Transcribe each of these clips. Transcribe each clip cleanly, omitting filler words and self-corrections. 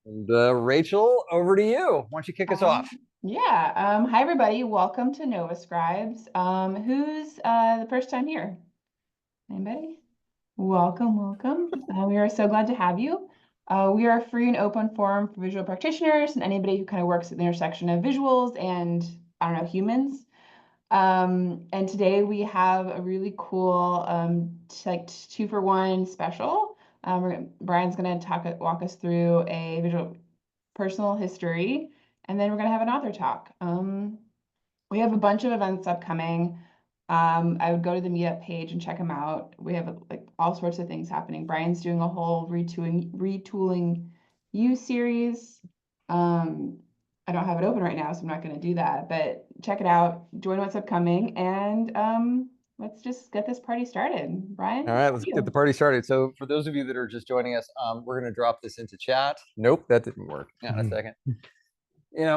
And Rachel, over to you. Why don't you kick us Um, off? yeah. Hi everybody. Welcome to Nova Scribes. Who's the first time here? Anybody? Welcome, welcome. We are so glad to have you. We are a free and open forum for visual practitioners and anybody who kind of works at the intersection of visuals and I don't know, humans. And today we have a really cool like 2-for-1 special. Brian's gonna walk us through a visual personal history, and then we're gonna have an author talk. We have a bunch of events upcoming. I would go to the meetup page and check them out. We have like all sorts of things happening. Brian's doing a whole retooling you series. Um, I don't have it open right now, so I'm not going to do that. But check it out. Join what's upcoming, and let's just get this party started. All Brian, right, how are let's get the you? party started. So, for those of you that are just joining us, we're going to drop this into chat. Nope, that didn't work. Hang on a second.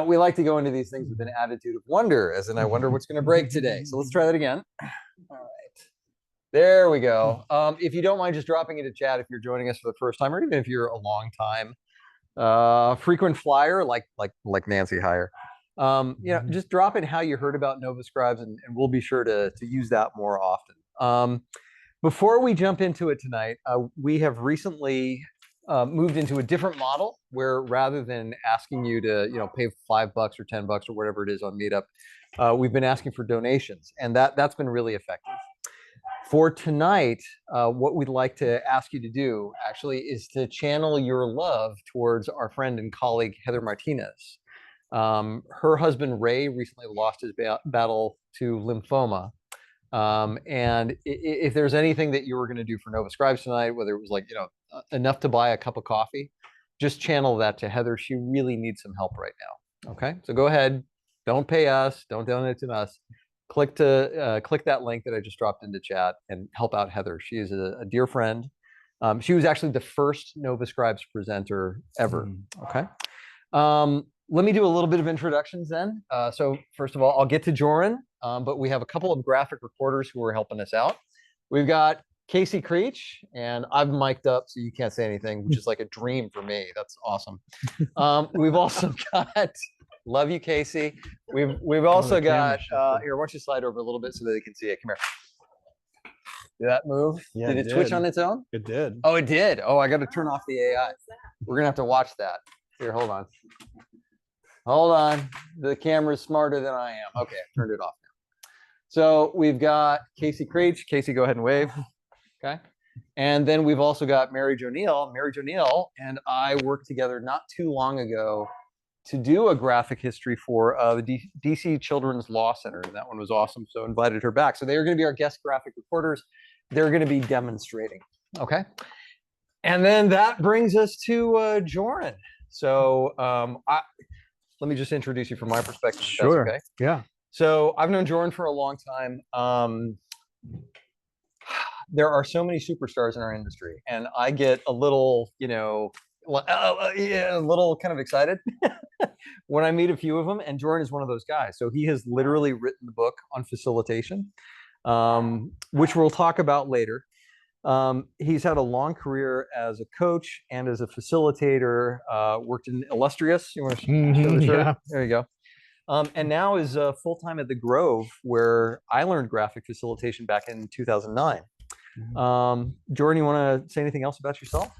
We like to go into these things with an attitude of wonder, as in, I wonder what's going to break today. So, let's try that again. All right. There we go. If you don't mind just dropping into chat if you're joining us for the first time, or even if you're a long time frequent flyer like Nancy Heyer. Just drop in how you heard about Nova Scribes, and we'll be sure to use that more often. Before we jump into it tonight, we have recently moved into a different model where rather than asking you to pay $5 or $10 or whatever it is on Meetup, we've been asking for donations, and that's been really effective. For tonight, what we'd like to ask you to do actually is to channel your love towards our friend and colleague, Heather Martinez. Her husband, Ray, recently lost his battle to lymphoma. And if there's anything that you were going to do for Nova Scribes tonight, whether it was enough to buy a cup of coffee, just channel that to Heather. She really needs some help right now. Okay, so go ahead. Don't pay us. Don't donate to us. Click that link that I just dropped into chat and help out Heather. She is a dear friend. She was actually the first Nova Scribes presenter ever. Okay. Let me do a little bit of introductions then. So first of all, I'll get to Joran, but we have a couple of graphic recorders who are helping us out. We've got Casey Creech, and I've mic'd up so you can't say anything, which is like a dream for me. That's awesome. We've also got, love you, Casey. We've also got, here, why don't you slide over a little bit so that they can see it. Come here. Did that move? Yeah, did it twitch on its own? It did. Oh, it did. Oh, I got to turn off the AI. We're going to have to watch that. Here, hold on. Hold on. The camera's smarter than I am. Okay, I turned it off now. So we've got Casey Creech. Casey, go ahead and wave. Okay. And then we've also got Mary Jo Neal. Mary Jo Neal and I worked together not too long ago to do a graphic history for the DC Children's Law Center. And that one was awesome. So invited her back. So they are going to be our guest graphic reporters. They're going to be demonstrating. Okay. And then that brings us to Joran. So let me just introduce you from my perspective. Sure. Okay. Yeah. So I've known Joran for a long time. There are so many superstars in our industry, and I get a little, a little kind of excited when I meet a few of them. And Joran is one of those guys. So he has literally written the book on facilitation, which we'll talk about later. He's had a long career as a coach and as a facilitator, worked in Illustrious. You want to show the shirt? Yeah. There you go. And now is full-time at the Grove, where I learned graphic facilitation back in 2009. Jordan, you want to say anything else about yourself?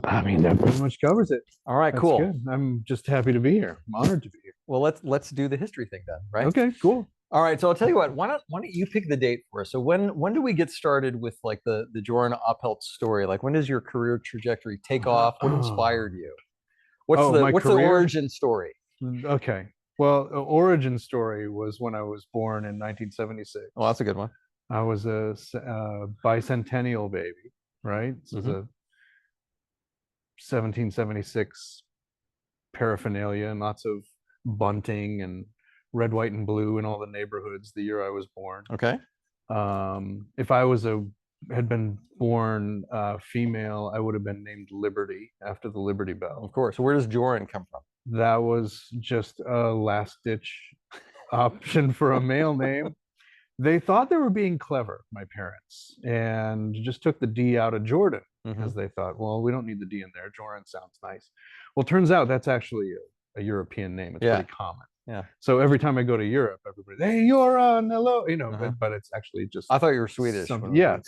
I mean, that pretty much covers it. All right, That's cool. Good. I'm just happy to be here. I'm honored to be here. Well, let's do the history thing then, right? Okay, cool. All right, so I'll tell you what. Why don't you pick the date for us? So when do we get started with like the Joran Oppelt story? Like, when does your career trajectory take off? What inspired you? What's the origin story? Okay. Well, the origin story was when I was born in 1976. Oh, that's a good one. I was a bicentennial baby, right? This is a 1776 paraphernalia and lots of bunting and red, white, and blue in all the neighborhoods the year I was born. Okay. If I had been born female, I would have been named Liberty after the Liberty Bell. Of course. So where does Joran come from? That was just a last ditch option for a male name. They thought they were being clever, my parents, and just took the D out of Jordan. because they thought, well, we don't need the D in there. Joran sounds nice. Well, turns out that's actually a European name. It's pretty common. Yeah. So every time I go to Europe, everybody, hey, Joran, hello, you know, but it's actually just. I thought you were Swedish. Okay.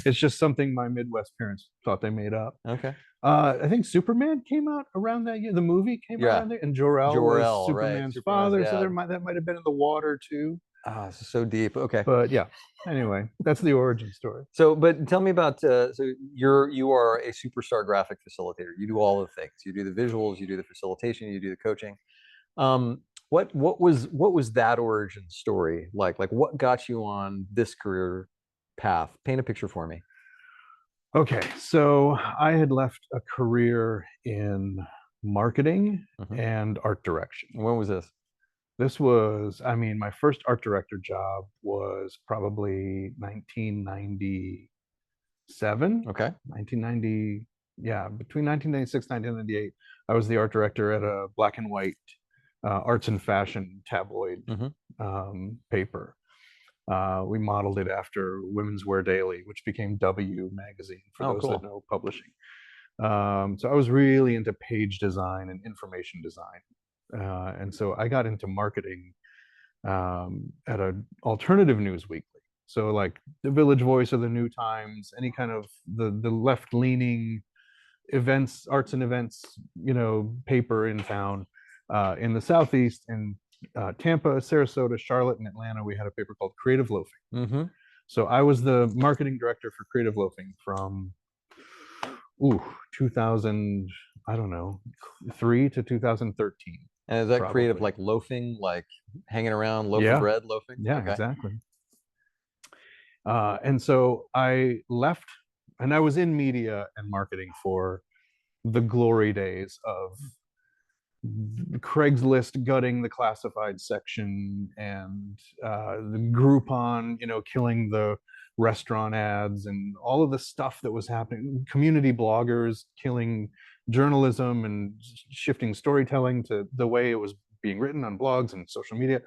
It's just something my Midwest parents thought they made up. Okay. I think Superman came out around that year. The movie came out around there, and Jor-El was Superman's father. So that might have been in the water too. Ah, this is so deep. Okay. But yeah. Anyway, that's the origin story. So, but tell me about so you are a superstar graphic facilitator. You do all the things. You do the visuals, you do the facilitation, you do the coaching. What was that origin story like? Like, what got you on this career path? Paint a picture for me. Okay, so I had left a career in marketing and art direction. When was this? This was, I mean, my first art director job was probably 1997. Okay. 1990, yeah, between 1996 and 1998, I was the art director at a black and white arts and fashion tabloid paper. We modeled it after Women's Wear Daily, which became W magazine for those that know publishing. So I was really into page design and information design. And so I got into marketing at an alternative news weekly. So like the Village Voice or the New Times, any kind of the left-leaning events, arts and events, you know, paper in town. In the Southeast, in Tampa, Sarasota, Charlotte, and Atlanta, we had a paper called Creative Loafing. So I was the marketing director for Creative Loafing from 2000, I don't know, 3 to 2013. And is that creative, like loafing, like hanging around, loaf of bread, loafing? Yeah, exactly. And so I left, and I was in media and marketing for the glory days of Craigslist gutting the classified section, and the Groupon, you know, killing the restaurant ads, and all of the stuff that was happening. Community bloggers killing journalism and shifting storytelling to the way it was being written on blogs and social media.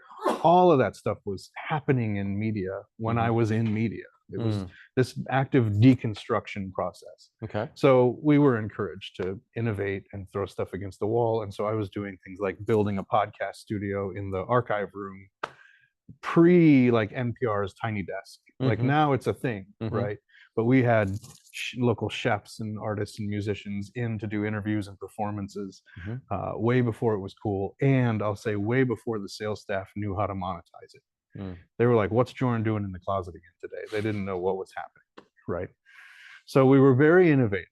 All of that stuff was happening in media when I was in media. It was this active deconstruction process. Okay. So we were encouraged to innovate and throw stuff against the wall. And so I was doing things like building a podcast studio in the archive room, pre like NPR's Tiny Desk. Like now it's a thing, right? But we had local chefs and artists and musicians in to do interviews and performances way before it was cool. And I'll say way before the sales staff knew how to monetize it. They were like, what's Joran doing in the closet again today? They didn't know what was happening, right? So we were very innovative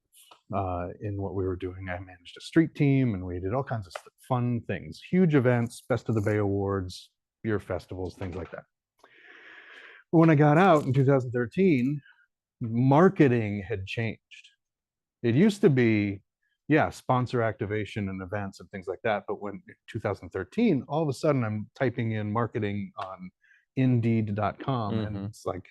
in what we were doing. I managed a street team, and we did all kinds of fun things, huge events, Best of the Bay Awards, beer festivals, things like that. But when I got out in 2013, marketing had changed. It used to be, sponsor activation and events and things like that. But when 2013, all of a sudden I'm typing in marketing on Indeed.com, and it's like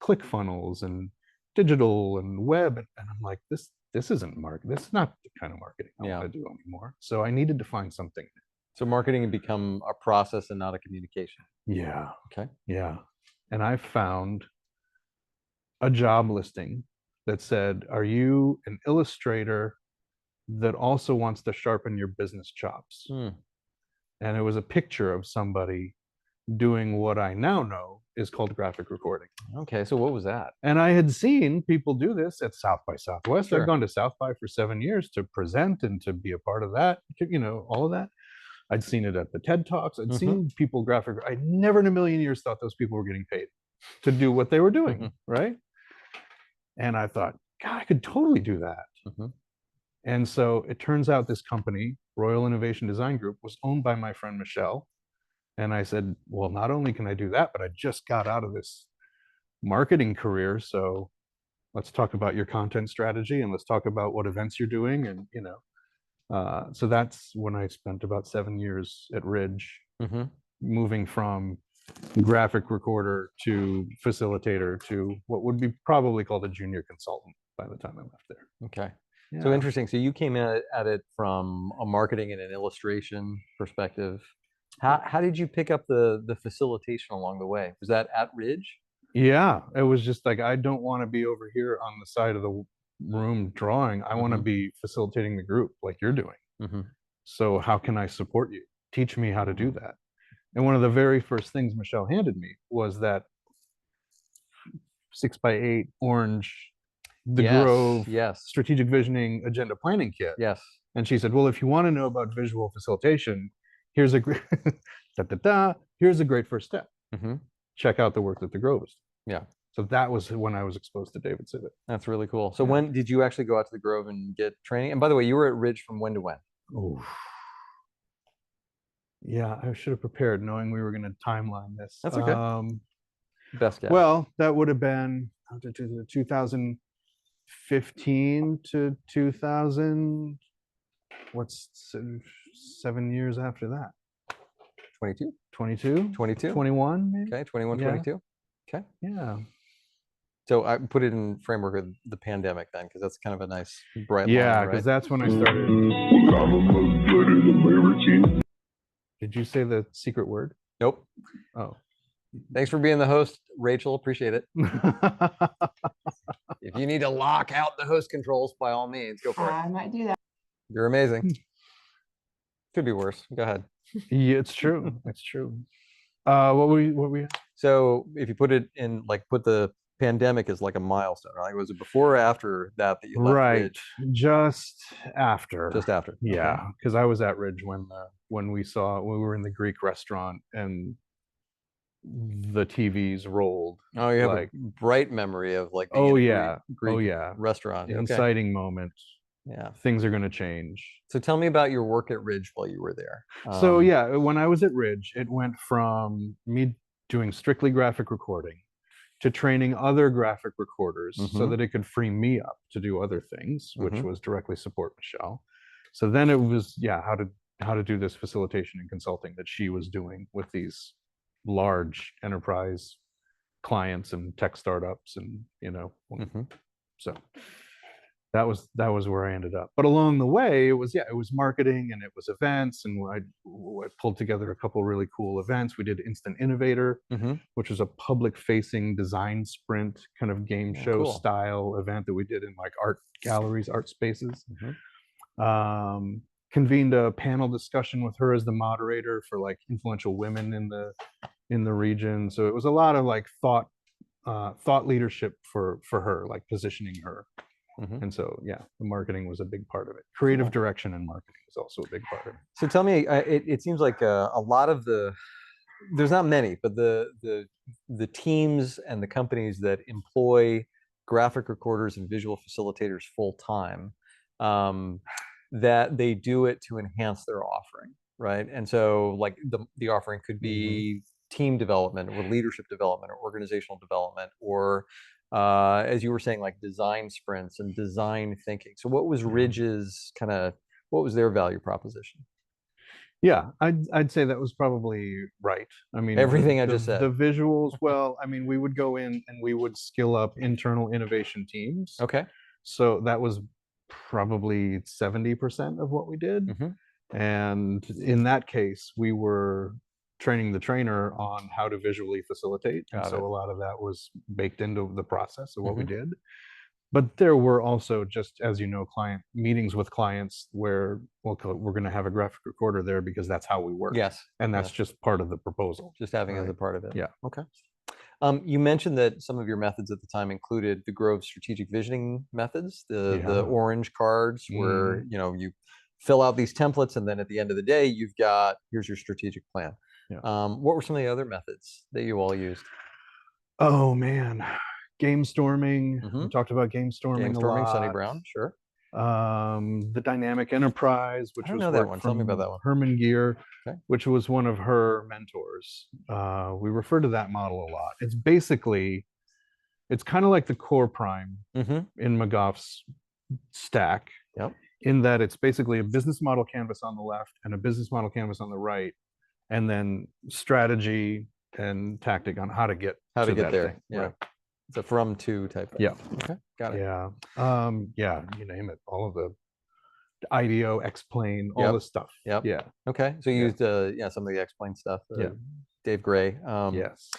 ClickFunnels and digital and web, and I'm like, this isn't marketing. This is not the kind of marketing I want to do anymore. So I needed to find something. So marketing had become a process and not a communication. Yeah. Okay. Yeah. And I found a job listing that said, are you an illustrator that also wants to sharpen your business chops? And it was a picture of somebody doing what I now know is called graphic recording. Okay, so what was that? And I had seen people do this at South by Southwest. Sure. I've gone to South by for 7 years to present and to be a part of that, you know, all of that. I'd seen it at the TED Talks. I'd seen people I never in a million years thought those people were getting paid to do what they were doing, right? And I thought, God, I could totally do that. And so it turns out this company, Royal Innovation Design Group, was owned by my friend Michelle. And I said, well, not only can I do that, but I just got out of this marketing career. So let's talk about your content strategy, and let's talk about what events you're doing. And, you know, so that's when I spent about 7 years at Ridge, moving from graphic recorder to facilitator to what would be probably called a junior consultant by the time I left there. Okay. Yeah. So interesting. So you came at it from a marketing and an illustration perspective. How did you pick up the facilitation along the way? Was that at Ridge? Yeah, it was just like, I don't want to be over here on the side of room drawing. I want to Mhm. be facilitating the group like you're doing. Mhm. So how can I support you? Teach me how to do that. And one of the very first things Michelle handed me was that 6x8 orange, the Yes, Grove yes, strategic visioning agenda planning kit. yes. And she said, well, if you want to know about visual facilitation, here's a great here's a great first step. Hmm. Check out the work that the Grove is doing. Yeah, So that was when I was exposed to David Civic. that's really cool. So Yeah. when did you actually go out to the Grove and get training? And by the way, you were at Ridge from when to when? Oh, yeah, I should have prepared knowing we were going to timeline this. That's okay. Best guess. Well, that would have been 2015 to 2000. What's 7 years after that? 22, 22, 22. 21, maybe? Okay, 21, Yeah. 22. Okay. Yeah. So I put it in framework of the pandemic then, because that's kind of a nice bright Yeah, line, because right? that's when I started. Did you say the secret word? Nope. Oh. Thanks for being the host, Rachel. Appreciate it. If you need to lock out the host controls, by all means, go for it. I might do that. You're amazing. Could be worse. Go ahead. Yeah, it's true. It's true. What we So if you put it in, like, put the pandemic as like a milestone, right? Was it before or after that you left right Ridge? just after. Just after. Okay. Yeah, because I was at Ridge when we were in the Greek restaurant and the TVs rolled. Oh, you have like, a bright memory of like being oh in a yeah, Greek oh yeah, restaurant. Okay. inciting moment. Yeah. Things are going to change. So tell me about your work at Ridge while you were there. So yeah, when I was at Ridge, it went from me doing strictly graphic recording to training other graphic recorders so Mhm. that it could free me up to do other things, which Mhm. was directly support Michelle. So then it was, yeah, how to do this facilitation and consulting that she was doing with these large enterprise clients and tech startups, and Mhm. so that was where I ended up. But along the way, it was marketing and it was events, and I pulled together a couple really cool events. We did Instant Innovator, Mhm. which was a public-facing design sprint kind of game Oh, show cool. style event that we did in like art galleries, art spaces. Mhm. Convened a panel discussion with her as the moderator for like influential women in the region. So it was a lot of like thought leadership for her, like positioning her. Mhm. And so, yeah, the marketing was a big part of it. Creative Cool. direction and marketing was also a big part of it. So tell me, it seems like a lot of there's not many, but the teams and the companies that employ graphic recorders and visual facilitators full time, that they do it to enhance their offering, right? And so like the offering could be team development or leadership development or organizational development, or as you were saying, like design sprints and design thinking. So what was Ridge's what was their value proposition? Yeah, I'd say that was probably right. I mean, Everything I just said. the visuals, well, I mean, we would go in and we would skill up internal innovation teams. Okay. So that was probably 70% of what we did. Mhm. And in that case, we were training the trainer on how to visually facilitate. And Got so it. a lot of that was baked into the process of what we Mhm. did. But there were also, just as you know, client meetings with clients where, well, we're going to have a graphic recorder there because that's how we work. Yes. And that's Yes. just part of the proposal. Just having it as a Right. part of it. Yeah. Okay. You mentioned that some of your methods at the time included the Grove strategic visioning methods, the Yeah. orange cards, where you fill out these templates, and then at the end of the day, here's your strategic plan. Yeah. What were some of the other methods that you all used? Oh man, game storming. We Mhm. talked about game storming Game a storming, Sunny lot. Brown, sure. The dynamic enterprise, which I don't was know that work one. Tell me from about that one. Herman Gear, Okay. which was one of her mentors. We refer to that model a lot. It's basically, it's kind of like the core prime Mhm. in McGough's stack, Yep. in that it's basically a business model canvas on the left and a business model canvas on the right, and then strategy and tactic on how to get How to to get that there. thing. Yeah. Right. It's a from to type thing. Yeah. Okay. Got it. Yeah. Yeah, you name it. All of the IDEO, explain, all Yep. this stuff. Yep. Yeah. Okay. So you Yeah. used some of the explain stuff. Yeah. Dave Gray. Yes.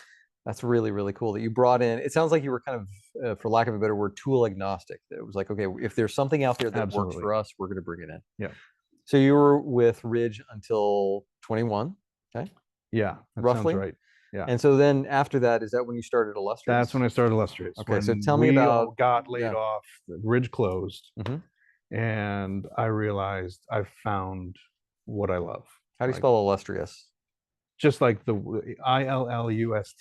That's really, really cool that you brought in. It sounds like you were kind of, for lack of a better word, tool agnostic. That it was like, okay, if there's something out there that works Absolutely. for us, we're going to bring it in. Yeah. So you were with Ridge until 21, okay? Yeah, that Roughly? sounds right. Yeah. And so then after that, is that when you started Illustrious? That's when I started Illustrious. Okay, so When tell me we all about- got laid yeah. off, Ridge closed, Mhm. and I realized I found what I love. How do you Like, spell Illustrious? just like the Illustrious,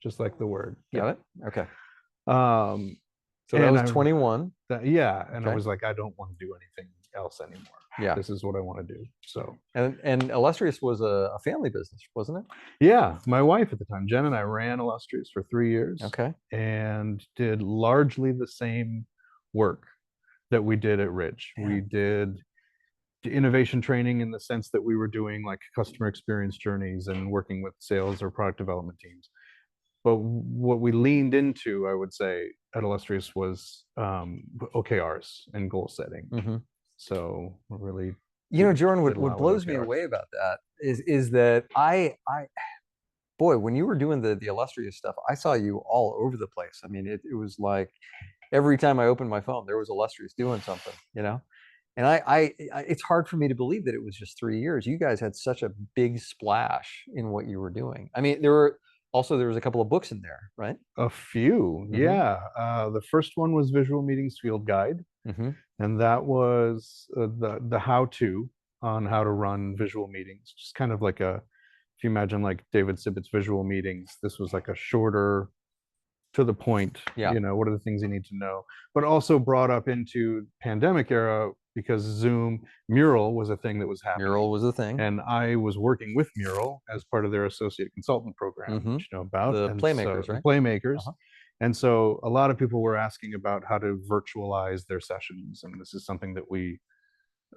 just like the word. Got it? Okay. Um, So that and was I- 21. yeah, and I Okay. was like, I don't want to do anything else anymore. Yeah. This is what I want to do. So And Illustrious was a family business, wasn't it? yeah, my wife at the time, Jen, and I ran Illustrious for 3 years. Okay. And did largely the same work that we did at Ridge. Yeah. We did innovation training in the sense that we were doing like customer experience journeys and working with sales or product development teams. But what we leaned into, I would say, at Illustrious was OKRs and goal setting. Mhm. So we're really, You know, Joran, did a what lot with blows me OKRs. away about that is that boy, when you were doing the Illustrious stuff, I saw you all over the place. I mean, it was like every time I opened my phone, there was Illustrious doing something, you know? And it's hard for me to believe that it was just 3 years. You guys had such a big splash in what you were doing. I mean, there was a couple of books in there, right? a few. Mhm. Yeah. The first one was Visual Meetings Field Guide. Mm-hmm. And that was the how-to on how to run visual meetings. Just kind of like if you imagine like David Sibbitt's visual meetings, this was like a shorter, to the point. Yeah. You know, what are the things you need to know? But also brought up into pandemic era because Zoom Mural was a thing that was happening. Mural was a thing. And I was working with Mural as part of their associate consultant program, Mhm. which you know about. The And Playmakers, so, right? The Playmakers. Uh-huh. And so a lot of people were asking about how to virtualize their sessions. And this is something that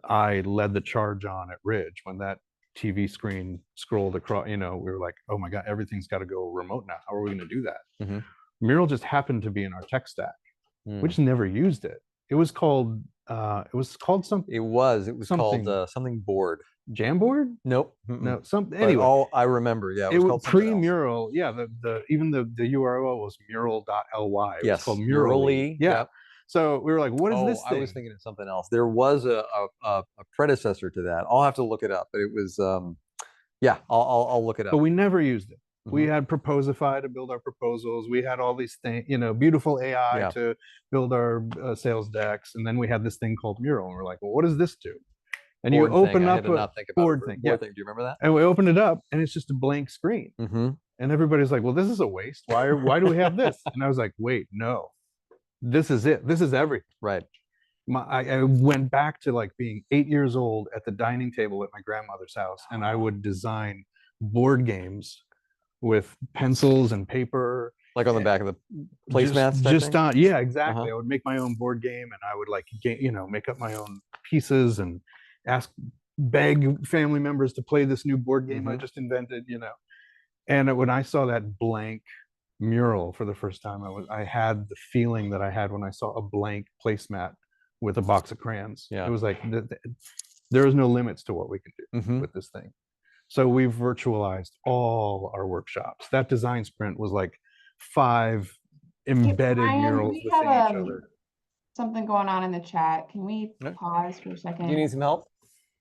I led the charge on at Ridge. When that TV screen scrolled across, you know, we were like, oh my God, everything's got to go remote now. How are we going to do that? Mhm. Mural just happened to be in our tech stack. Mm. We just never used it. It was called something. It was something- called something board. Jamboard? Nope. Mm-mm. No, something. But Anyway, all I remember, yeah, it was called something else. pre-Mural. Yeah, even the URL was mural.ly. It Yes, was called Murally, Yeah. yep. So we were like, what is this I thing? was thinking of something else. There was a predecessor to that. I'll have to look it up, but it was yeah, I'll look it up. But we never used it. We Mhm. had Proposify to build our proposals. We had all these things, you know, beautiful AI Yeah. to build our sales decks. And then we had this thing called Mural. And we're like, well, what is this do? And Board you open thing, I up had to a not think about board it. thing. Board Yeah. thing. Do you remember that? And we open it up and it's just a blank screen. Mm-hmm. And everybody's like, well, this is a waste. Why do we have this? And I was like, wait, no, this is it. This is everything. Right. I went back to like being 8 years old at the dining table at my grandmother's house, and I would design board games with pencils and paper. Like on the back of the Just- placemats. Just on, yeah, exactly. Uh-huh. I would make my own board game, and I would like, make up my own pieces and beg family members to play this new board game I Mhm. just invented, And when I saw that blank mural for the first time, I had the feeling that I had when I saw a blank placemat with a box of crayons. Yeah. It was like there is no limits to what we can do Mhm. with this thing. So we've virtualized all our workshops. That design sprint was like 5 embedded Ryan, murals we within have, each other. something going on in the chat. Can we Yep. pause for a second? Do you need some help?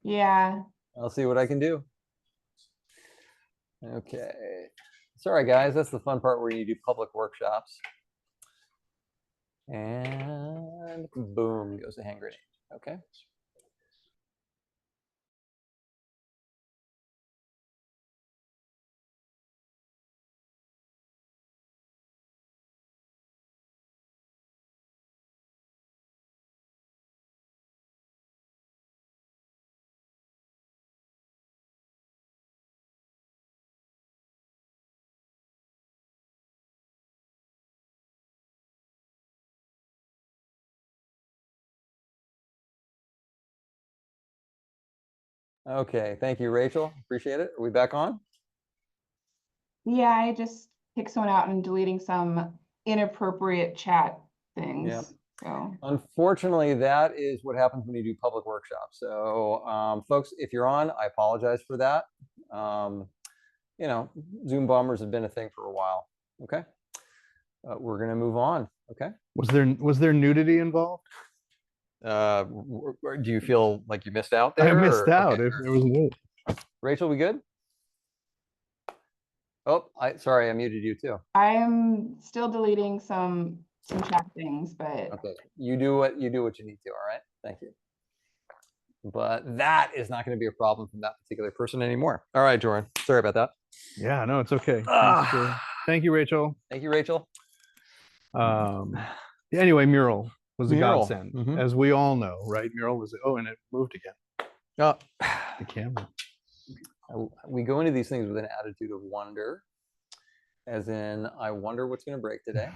Yeah. I'll see what I can do. Okay. Sorry, guys. That's the fun part where you do public workshops. And boom goes the hand grenade. Okay. Okay. Thank you, Rachel. Appreciate it. Are we back on? Yeah, I just kicked someone out and deleting some inappropriate chat things. Yep. So Unfortunately, that is what happens when you do public workshops. So, folks, if you're on, I apologize for that. you know, Zoom bombers have been a thing for a while. Okay. We're going to move on. Okay. Was there nudity involved? Do you feel like you missed out I there? missed or- out okay. if it was good. Rachel, we good? Oh, sorry, I muted you too. I am still deleting some chat things, but Okay. You do what you need to. All right. Thank you. But that is not going to be a problem from that particular person anymore. All right, Joran. Sorry about that. Yeah, no, it's okay. Ah. Thank you, Rachel. Thank you, Rachel. Anyway, Mural was a Mural. godsend, Mhm. as we all know, right? Mural was, oh, and it moved again. Oh, The camera. we go into these things with an attitude of wonder, as in, I wonder what's going to break today.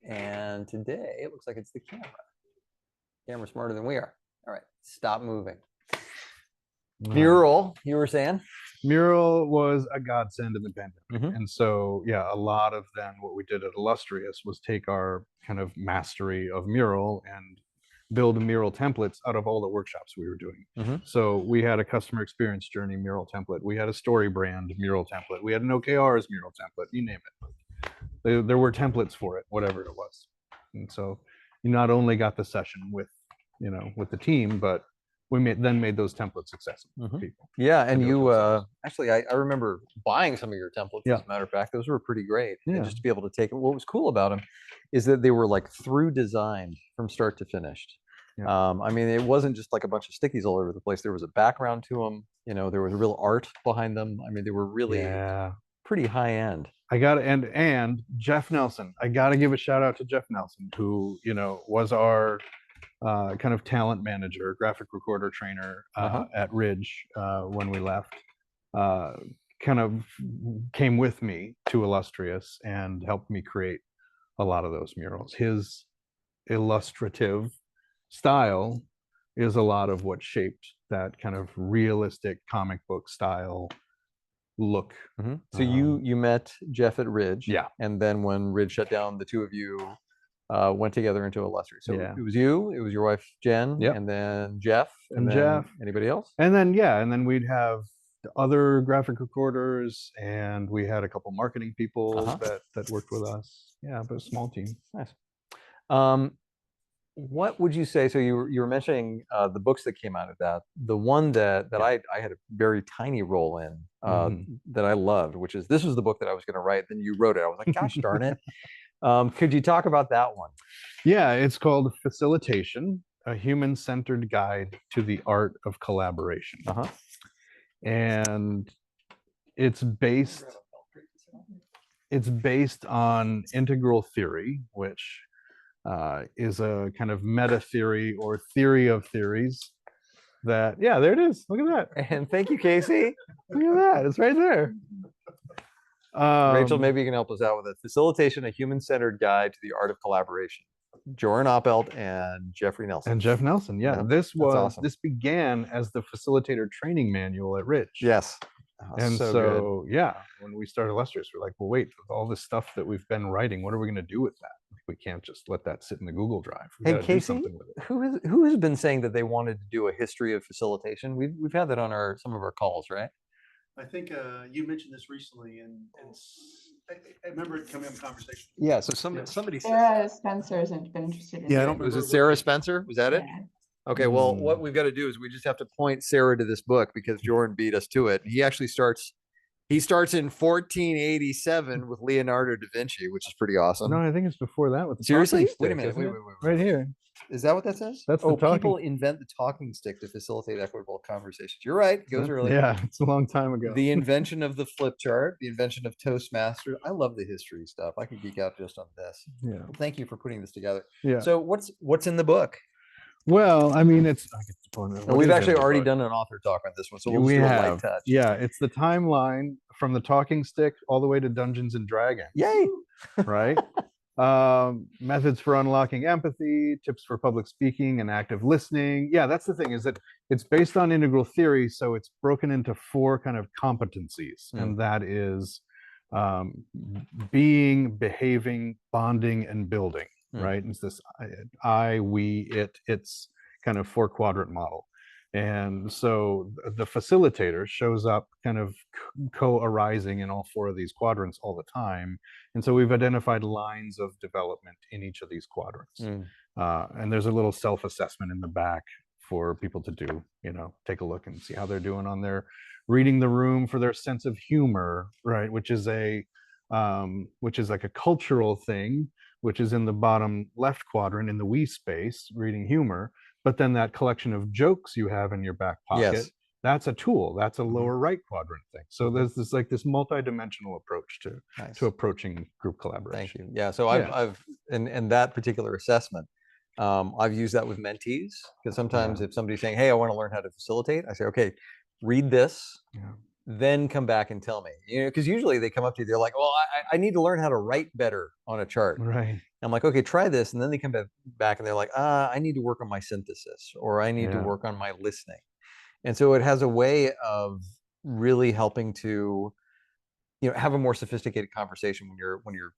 And today, it looks like it's the camera. Camera's smarter than we are. All right, stop moving. Mural, you were saying? Mural was a godsend in the pandemic. Mhm. And so, yeah, a lot of then what we did at Illustrious was take our kind of mastery of Mural and build Mural templates out of all the workshops we were doing. Mhm. So we had a customer experience journey Mural template. We had a story brand Mural template. We had an OKRs Mural template, you name it. There were templates for it, whatever it was. And so you not only got the session with, you know, with the team, but we then made those templates accessible to people. Yeah, and do it you themselves. actually, I remember buying some of your templates. Yeah. As a matter of fact, those were pretty great. And Yeah. just to be able to take them. What was cool about them is that they were like through designed from start to finished. Yeah. I mean, it wasn't just like a bunch of stickies all over the place. There was a background to them. You know, there was real art behind them. I mean, they were really pretty high end. I got and Jeff Nelson. I got to give a shout out to Jeff Nelson, who, you know, was our kind of talent manager, graphic recorder trainer at Ridge when we left. Kind of came with me to Illustrious and helped me create a lot of those murals. His illustrative style is a lot of what shaped that kind of realistic comic book style look. So you met Jeff at Ridge. Yeah. And then when Ridge shut down, the two of you went together into Illustrious. So Yeah. it was you, it was your wife Jen, Yep. and then Jeff, And then Jeff. Anybody else? And then we'd have the other graphic recorders, and we had a couple marketing people that worked with us. Yeah, but a small team. Nice. What would you say? So you were mentioning the books that came out of that. The one that I had a very tiny role in that I loved, which is this was the book that I was going to write. Then you wrote it. I was like, gosh darn it. Could you talk about that one? Yeah, it's called Facilitation, a human-centered guide to the art of collaboration. And it's based on integral theory, which is a kind of meta theory or theory of theories that, yeah, there it is. Look at that. And thank you, Casey. Look at that. It's right there. Rachel, maybe you can help us out with it. Facilitation, a human-centered guide to the art of collaboration. Joran Oppelt and Jeffrey Nelson. And Jeff Nelson, yeah. This awesome. This began as the facilitator training manual at Ridge. Yes. And so yeah, when we started Illustrious, we're like, well, wait, with all this stuff that we've been writing, what are we going to do with that? We can't just let that sit in the Google Drive. We Hey, gotta do Casey, something with it. who has been saying that they wanted to do a history of facilitation? We've had that on some of our calls, right? I think you mentioned this recently, and I remember it coming up in conversation. Yeah. So somebody said, Sarah Spencer hasn't been interested in Yeah, I it. don't was remember it Sarah Spencer? Was that it? Yeah. Okay. Well, what we've got to do is we just have to point Sarah to this book because Joran beat us to it. He actually starts in 1487 with Leonardo da Vinci, which is pretty awesome. No, I think it's before that with the Seriously? talking Wait a stick, minute. isn't Wait, it? wait, wait. Right here. Is that what that says? That's the people talking- invent the talking stick to facilitate equitable conversations. You're right. It goes early. Yeah, it's a long time ago. The invention of the flip chart, the invention of Toastmasters. I love the history stuff. I could geek out just on this. Yeah. Well, thank you for putting this together. Yeah. So what's in the book? Well, I mean, it's. And we've actually already done an author talk on this one, so we'll we just do a have. light touch. Yeah, it's the timeline from the talking stick all the way to Dungeons and Dragons. Yay! Right? Methods for unlocking empathy, tips for public speaking and active listening. Yeah, that's the thing, is that it's based on integral theory, so it's broken into 4 kind of competencies, and that is being, behaving, bonding, and building. Right? It's this I, we, it, it's kind of 4-quadrant model. And so the facilitator shows up kind of co-arising in all 4 of these quadrants all the time. And so we've identified lines of development in each of these quadrants. And there's a little self-assessment in the back for people to do, take a look and see how they're doing on their reading the room for their sense of humor, right? Which is like a cultural thing, which is in the bottom left quadrant in the we space, reading humor. But then that collection of jokes you have in your back pocket, Yes. that's a tool. That's a lower right quadrant thing. So there's this multi-dimensional approach to approaching group collaboration. Thank you. Yeah. So I've in that particular assessment, I've used that with mentees, because sometimes if somebody's saying, "Hey, I want to learn how to facilitate," I say, "Okay, read this, then come back and tell me." Because usually they come up to you, they're like, "Well, I need to learn how to write better on a chart." Right. I'm like, "Okay, try this," and then they come back and they're like, "I need to work on my synthesis, or I need to work on my listening." And so it has a way of really helping to, have a more sophisticated conversation when you're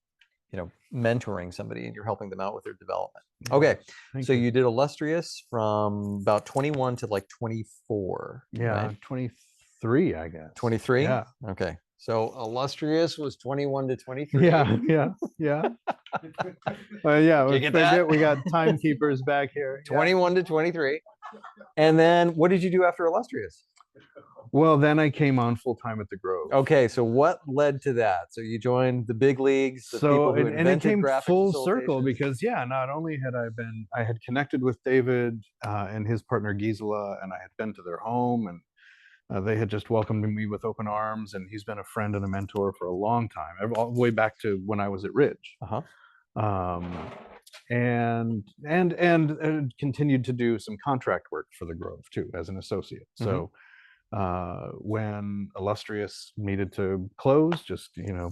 mentoring somebody and you're helping them out with their development. Okay, so you did illustrious from about 21 to like 24. Yeah, right? 23, I guess. 23. Yeah. Okay, so illustrious was 21 to 23. Yeah. Yeah. You get that? We got timekeepers back here. 21 to 23. And then what did you do after illustrious? Well, then I came on full time at the Grove. Okay, so what led to that? So you joined the big leagues, the people who and it came graphic full circle facilitation? because not only had I had connected with David and his partner Gisela, and I had been to their home, and they had just welcomed me with open arms, and he's been a friend and a mentor for a long time, all the way back to when I was at Ridge. And continued to do some contract work for the Grove too as an associate. So when illustrious needed to close, just or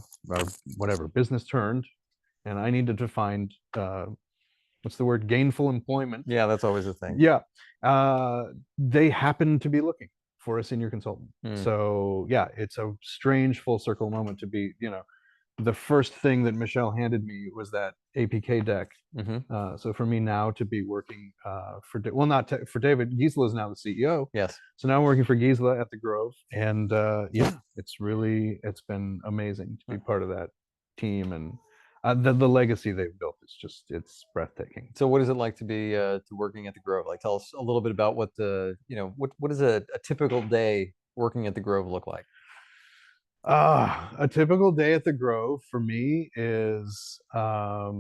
whatever, business turned, and I needed to find what's the word, gainful employment. Yeah, that's always a thing. Yeah, they happened to be looking for a senior consultant. So it's a strange full circle moment to be, the first thing that Michelle handed me was that APK deck. So for me now to be working for David, Gisela is now the CEO. Yes. So now I'm working for Gisela at the Grove, and it's been amazing to be part of that team, and the legacy they've built is it's breathtaking. So what is it like to be working at the Grove? Like, tell us a little bit about what what does a typical day working at the Grove look like? A typical day at the Grove for me is a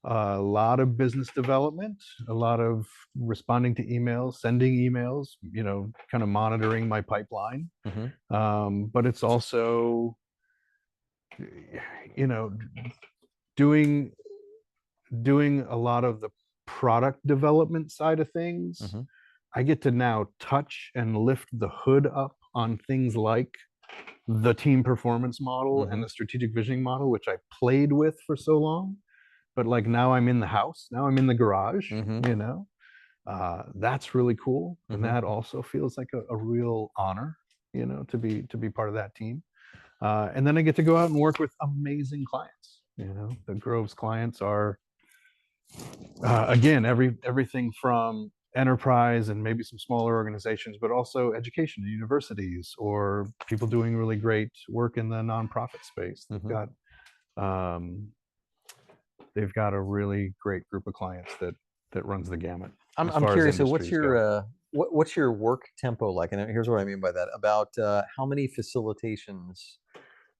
lot of business development, a lot of responding to emails, sending emails, kind of monitoring my pipeline. But it's also, doing a lot of the product development side of things. I get to now touch and lift the hood up on things like the team performance model and the strategic visioning model, which I played with for so long, but like now I'm in the house, now I'm in the garage, that's really cool. And that also feels like a real honor, to be part of that team. And then I get to go out and work with amazing clients. The Grove's clients are, again, everything from enterprise and maybe some smaller organizations, but also education and universities, or people doing really great work in the nonprofit space. They've got a really great group of clients that runs the gamut. I'm curious. So what's your work tempo like? And here's what I mean by that. About how many facilitations?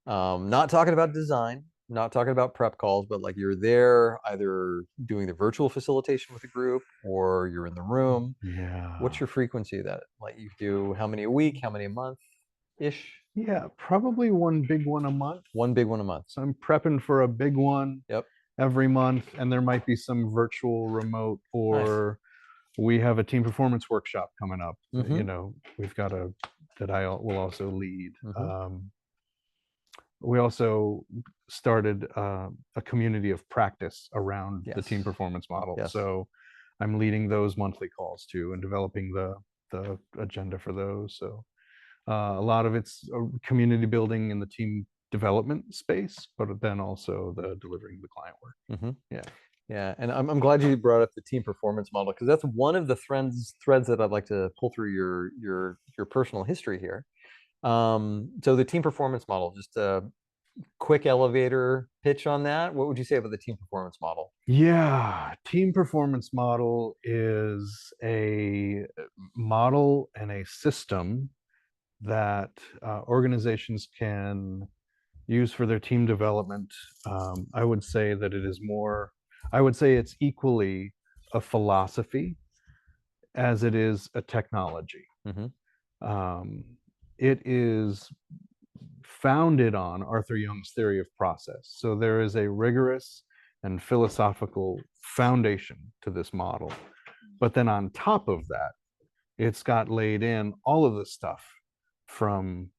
Not talking about design, not talking about prep calls, but like you're there either doing the virtual facilitation with a group or you're in the room. Yeah. What's your frequency of that? Like you do how many a week, how many a month ish? Yeah, probably one big one a month. One big one a month. So I'm prepping for a big one every month, and there might be some virtual remote, or we have a team performance workshop coming up. We've got that I will also lead. We also started a community of practice around the team performance model. So I'm leading those monthly calls too, and developing the agenda for those. So a lot of it's community building in the team development space, but then also the delivering the client work. Yeah, and I'm glad you brought up the team performance model because that's one of the threads that I'd like to pull through your personal history here. So the team performance model, just a quick elevator pitch on that. What would you say about the team performance model? Yeah, team performance model is a model and a system that organizations can use for their team development. I would say that it is more, I would say it's equally a philosophy as it is a technology. Mhm. It is founded on Arthur Young's theory of process. So there is a rigorous and philosophical foundation to this model. But then on top of that, it's got laid in all of the stuff from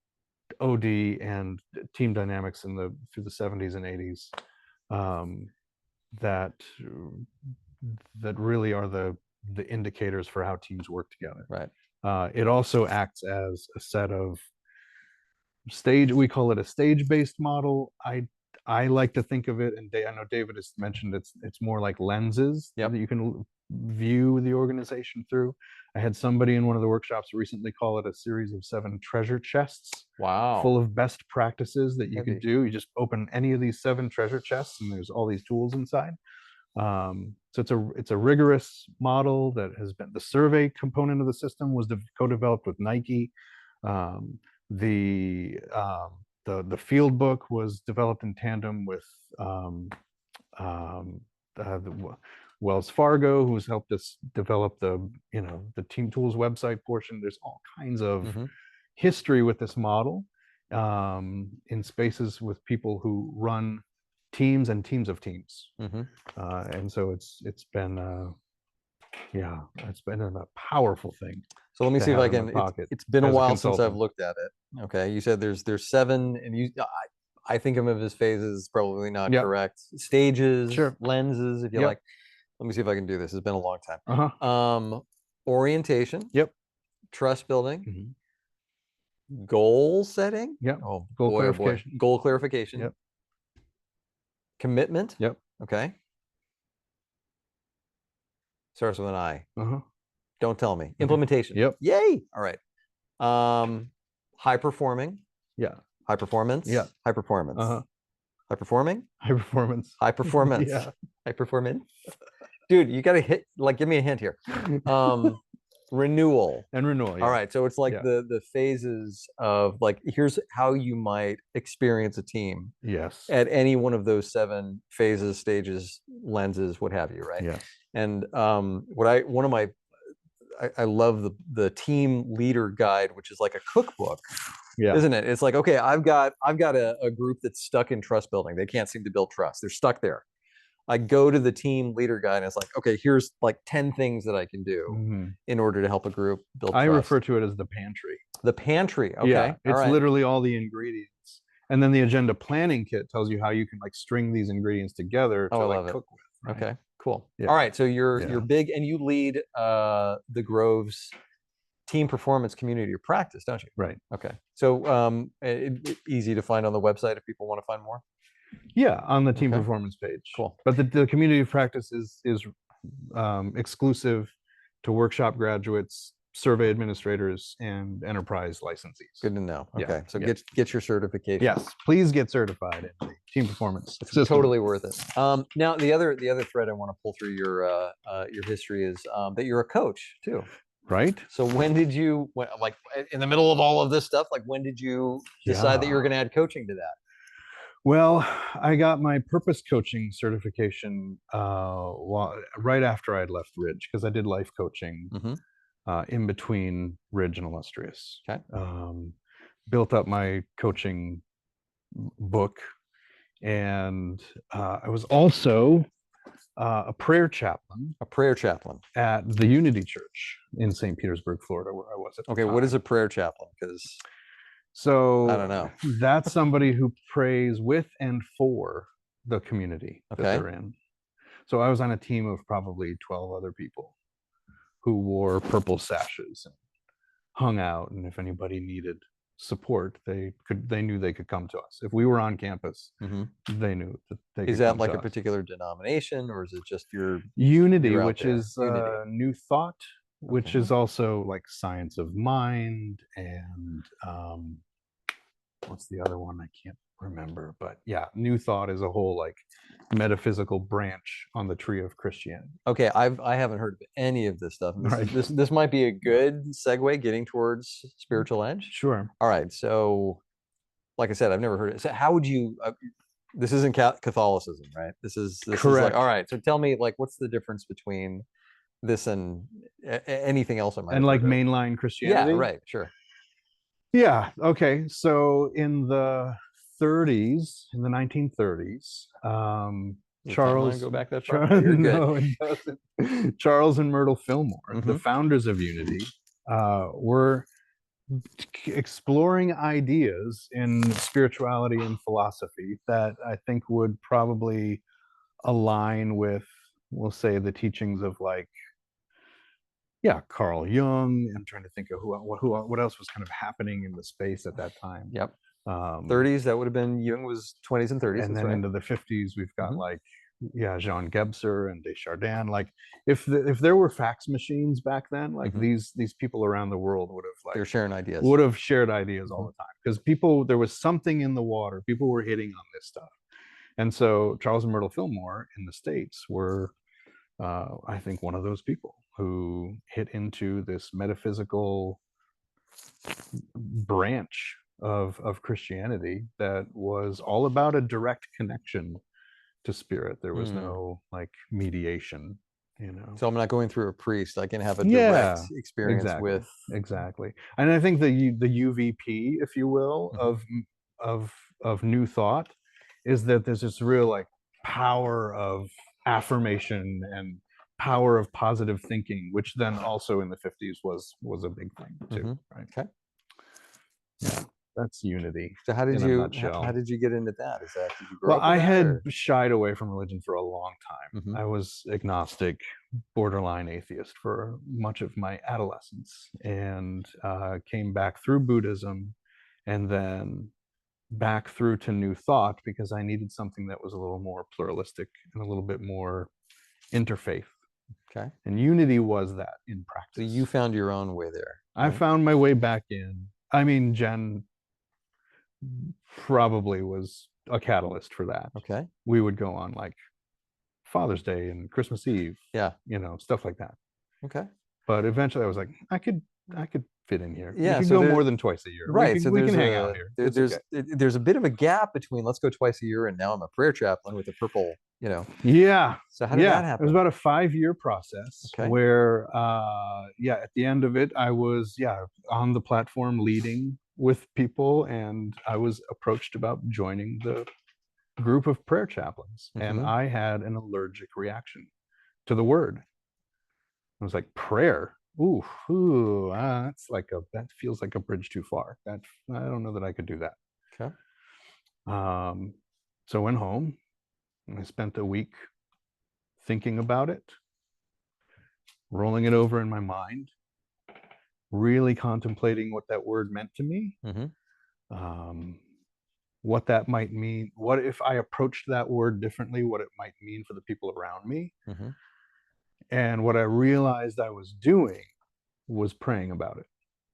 OD and team dynamics through the 70s and 80s that really are the indicators for how teams work together. Right. It also acts as a set of we call it a stage-based model. I like to think of it, and I know David has mentioned it's more like lenses Yep. that you can view the organization through. I had somebody in one of the workshops recently call it a series of 7 treasure chests. Wow. Full of best practices that you Heavy. could do. You just open any of these 7 treasure chests, and there's all these tools inside. So it's a rigorous model that has been, the survey component of the system was co-developed with Nike. The field book was developed in tandem with Wells Fargo, who's helped us develop the Team Tools website portion. There's all kinds of history with this model in spaces with people who run teams and teams of teams. And so it's been a powerful thing. So let me to see if have I in my can. pocket It's been a as a while since I've consultant. looked at it. Okay, you said there's 7, and I think of them as phases. Probably not Yep. correct. Stages, Sure. lenses, if you Yep. like. Let me see if I can do this. It's been a long time. Uh-huh. Orientation. Yep. Trust building. Mhm. Goal setting. Yep. Oh Goal boy, oh boy. clarification. Goal clarification. Yep. Commitment. Yep. Okay. Starts with an I. Uh-huh. Don't tell me. Implementation. Yep. Yay. All right. High performing. Yeah. High performance. Yeah. High performance. Uh-huh. High performing. High performance. High performance. Yeah. High performance. Dude, you gotta give me a hint here. Renewal. And renewal. Yeah. All right. So it's like Yeah. the phases of like, here's how you might experience a team Yes. at any one of those 7 phases, stages, lenses, what have you, right? Yeah. And I love the team leader guide, which is like a cookbook, Yeah. isn't it? It's like, okay, I've got a group that's stuck in trust building. They can't seem to build trust. They're stuck there. I go to the team leader guide and it's like, okay, here's like 10 things that I can do Mhm. in order to help a group build I trust. refer to it as the pantry. The pantry. Okay. Yeah. All It's right. literally all the ingredients. And then the agenda planning kit tells you how you can like string these ingredients together to I like love it. cook with. Right? Okay, cool. Yeah. All right. So you're Yeah. big, and you lead the Grove's team performance community of practice, don't you? Right. Okay. So easy to find on the website if people want to find more. Yeah, on the team Okay. performance page. Cool. But the community of practice is exclusive to workshop graduates, survey administrators, and enterprise licensees. Good to know. Yeah, Okay. So yeah. get your certification. Yes, please get certified in the team performance. It's system. totally worth it. Now the other thread I want to pull through your history is that you're a coach too. Right? So when did you, like in the middle of all of this stuff, like when did you decide that you were going to add coaching to that? Well, I got my purpose coaching certification right after I'd left Ridge, because I did life coaching in between Ridge and Illustrious. Okay. Built up my coaching book, and I was also a prayer chaplain. A prayer chaplain at the Unity Church in St. Petersburg, Florida, where I was at the Okay, time. what is a prayer chaplain? Because So I don't know. That's somebody who prays with and for the community that Okay. they're in. So I was on a team of probably 12 other people who wore purple sashes and hung out, and if anybody needed support. They knew they could come to us if we were on campus. Mhm. They knew that they Is could that come like to a us. particular denomination, or is it just your Unity, you're out which there? is Unity. New Thought, which Okay. is also like science of mind, and what's the other one? I can't remember, but yeah, New Thought is a whole like metaphysical branch on the tree of Christianity. Okay, I haven't heard of any of this stuff. And Right. this might be a good segue getting towards spiritual edge. Sure. All right, so like I said, I've never heard it. So how would you? This isn't Catholicism, right? This is like, Correct. all right. So tell me, like, what's the difference between this and anything else I might And have like heard of? mainline Christianity. Yeah, right, sure. Yeah. Okay. So in the 30s, in the 1930s, Does the timeline Charles go back that far? Charles, You're good. no, it doesn't. Charles and Myrtle Fillmore, the Mhm. founders of Unity, were exploring ideas in spirituality and philosophy that I think would probably align with, we'll say, the teachings of like, yeah, Carl Jung. I'm trying to think of what else was kind of happening in the space at that time. Yep. Um, 30s, that would have been Jung was 20s and 30s. and That's then right. into the 50s, we've got Mhm. like, yeah, Jean Gebser and Desjardins. Like, if there were fax machines back then, like Mhm. these people around the world would have They're like sharing ideas. would have shared ideas all the time, because there was something in the water. People were hitting on this stuff, and so Charles and Myrtle Fillmore in the States were, I think, one of those people who hit into this metaphysical branch of Christianity that was all about a direct connection to spirit. There was Mm. no like mediation, So I'm not going through a priest. I can have a Yeah, direct experience exactly. with. Exactly. And I think the UVP, if you will, Mhm. of New Thought is that there's this real like power of affirmation and power of positive thinking, which then also in the 50s was a big thing too. Mhm. Right. Okay. Yeah. That's Unity So how did in a you nutshell. how did you get into that? Is that did you grow Well, up with I that, had or? shied away from religion for a long time. Mhm. I was agnostic, borderline atheist for much of my adolescence, and came back through Buddhism, and then back through to New Thought because I needed something that was a little more pluralistic and a little bit more interfaith. Okay. And Unity was that in So practice. you found your own way there. I right? found my way back in. I mean, Jen probably was a catalyst for that. Okay. We would go on like Father's Day and Christmas Eve, Yeah. Stuff like that. Okay. But eventually I was like, I could fit in here. Yeah, We could so go there- more than twice a year. Right. So we there's can hang out here. It's okay. there's a bit of a gap between let's go twice a year and now I'm a prayer chaplain with a purple, Yeah. So how did that It happen? was about a 5-year process Okay. where at the end of it, I was on the platform leading with people, and I was approached about joining the group of prayer chaplains, and Mhm. I had an allergic reaction to the word. I was like, prayer. Ooh, that feels like a bridge too far. I don't know that I could do that. Okay. So I went home and I spent a week thinking about it, rolling it over in my mind, really contemplating what that word meant to me, Mhm. what that might mean, what if I approached that word differently, what it might mean for the people around me. Mhm. And what I realized I was doing was praying about it.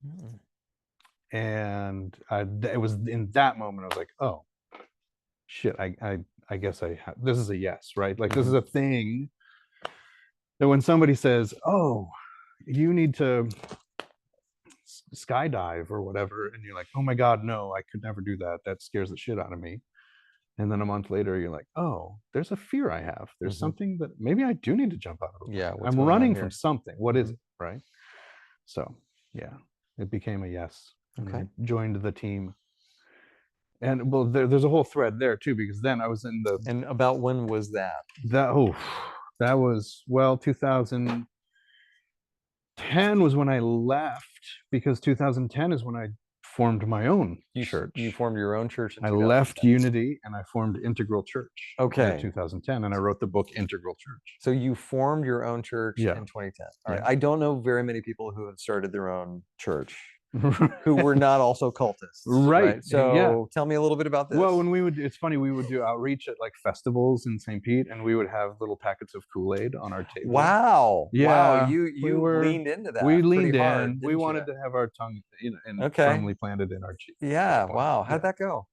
Mm. And it was in that moment I was like, oh shit, I guess this is a yes, right? Like this is a thing that when somebody says, oh, you need to skydive or whatever, and you're like, oh my god, no, I could never do that, that scares the shit out of me. And then a month later you're like, oh, there's a fear I have, there's something that maybe I do need to jump out of the plane. I'm running from something. What is it, right? So yeah, it became a yes. Okay. And I joined the team. And well, there's a whole thread there too, because then I was in the. And about when was that? That was 2010 was when I left, because 2010 is when I formed my own church. You formed your own church in I 2010. left Unity and I formed Integral Church. Okay. In 2010, and I wrote the book Integral Church. So you formed your own church Yeah. in 2010. All right. Yeah. I don't know very many people who have started their own church. who were not also cultists. Right, So yeah. tell me a little bit about this. Well, it's funny, we would do outreach at like festivals in St. Pete, and we would have little packets of Kool-Aid on our table. Wow. Wow. Yeah, You leaned into that. We pretty leaned hard, in. We didn't wanted you? to have our tongue and Okay. firmly planted in our cheek. Yeah. Wow. How'd that go?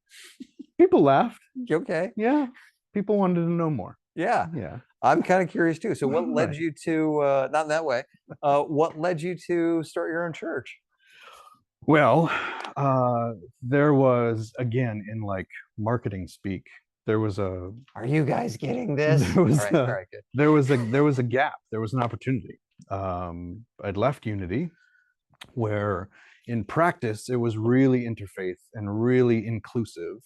People laughed. Okay. Yeah. People wanted to know more. Yeah. Yeah. I'm kind of curious too. So what led Right. you to, not in that way, what led you to start your own church? Well, there was, again, in like marketing speak, there was a Are you guys getting this? there was all right, good. there was a gap. There was an opportunity. I'd left Unity, where in practice it was really interfaith and really inclusive.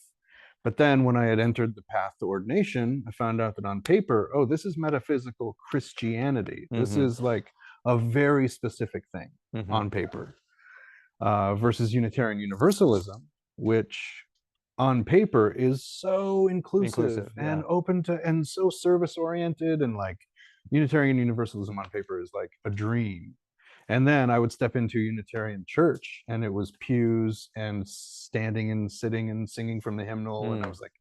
But then when I had entered the path to ordination, I found out that on paper, oh, this is metaphysical Christianity. This is like a very specific thing on paper. Versus Unitarian Universalism, which on paper is so inclusive and open to, and so service oriented, and like Unitarian Universalism on paper is like a dream. And then I would step into Unitarian church, and it was pews and standing and sitting and singing from the hymnal, and I was like,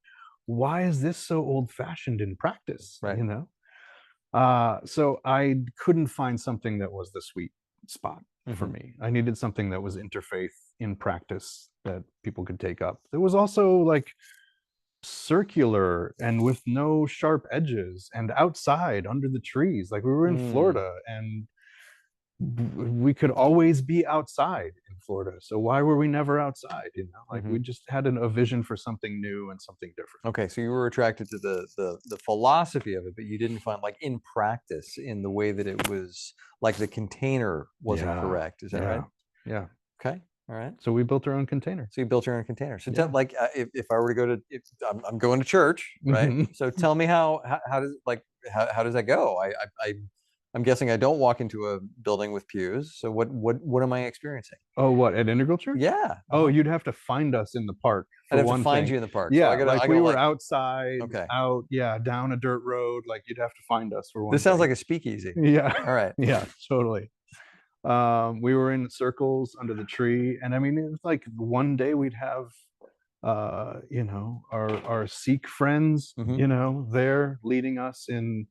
why is this so old-fashioned in practice? You know, so I couldn't find something that was the sweet spot for me. I needed something that was interfaith in practice that people could take up. It was also like circular and with no sharp edges and outside under the trees. Like we were in Florida, and we could always be outside in Florida. So why were we never outside? You know, like we just had a vision for something new and something different. Okay, so you were attracted to the philosophy of it, but you didn't find like in practice in the way that it was like the container wasn't correct. Is that right? Yeah. Okay. All right. So we built our own container. So you built your own container. So tell, like, if I were to go to, I'm going to church, right? So tell me how does like how does that go? I'm guessing I don't walk into a building with pews. So what am I experiencing? Oh, what, at Integral Church? Yeah. Oh, you'd have to find us in the park. I'd have to find you in the park. Yeah, so like we were outside, okay, out, down a dirt road. Like you'd have to find us for one. This sounds like a speakeasy. Yeah. All right. Yeah, totally. We were in circles under the tree, and I mean, it was like one day we'd have, you know, our Sikh friends, you know, there leading us in,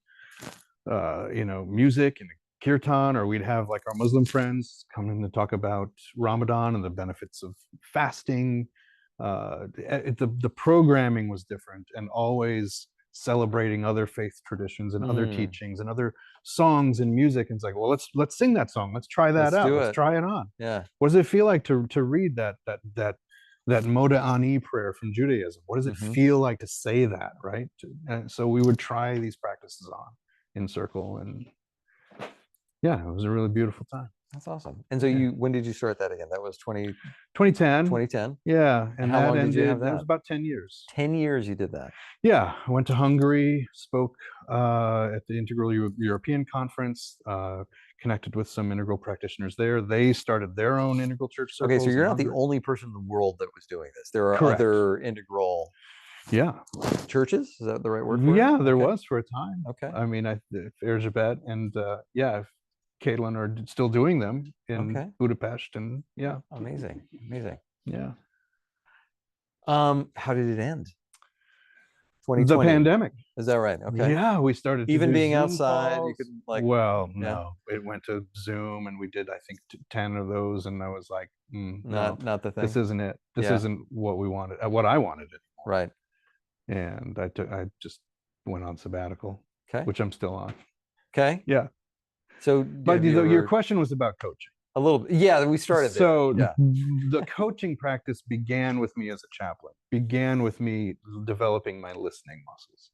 you know, music and kirtan, or we'd have like our Muslim friends come in to talk about Ramadan and the benefits of fasting. The programming was different, and always celebrating other faith traditions and other teachings and other songs and music. And it's like, well, let's sing that song. Let's try that out. Let's try it on. Yeah. What does it feel like to read that Moda Ani prayer from Judaism? What does it feel like to say that, right? And so we would try these practices on in circle, and yeah, it was a really beautiful time. That's awesome. And so when did you start that again? That was 2010. 2010. Yeah. And how that long did you have that? It was about 10 years. 10 years you did that. Yeah. I went to Hungary, spoke at the Integral European Conference, connected with some integral practitioners there. They started their own integral church circles. Okay, so you're not the only person in the world that was doing this. There are other integral churches. Is that the right word for it? Yeah, there was for a time. Okay. I mean, Erzsébet and Caitlin are still doing them in Budapest, and amazing. Yeah. How did it end? 2020. The pandemic. Is that right? Okay. Yeah, we started to even do being Zoom outside. calls. You could like. Well, no, it went to Zoom, and we did I think 10 of those, and I was like, not the thing. This isn't it. This isn't what we wanted. What I wanted it. Right. And I just went on sabbatical. Okay. Which I'm still on. Okay. Yeah. So, but your question was about coaching. A little bit. Yeah, we started there. So yeah. The coaching practice began with me as a chaplain, began with me developing my listening muscles.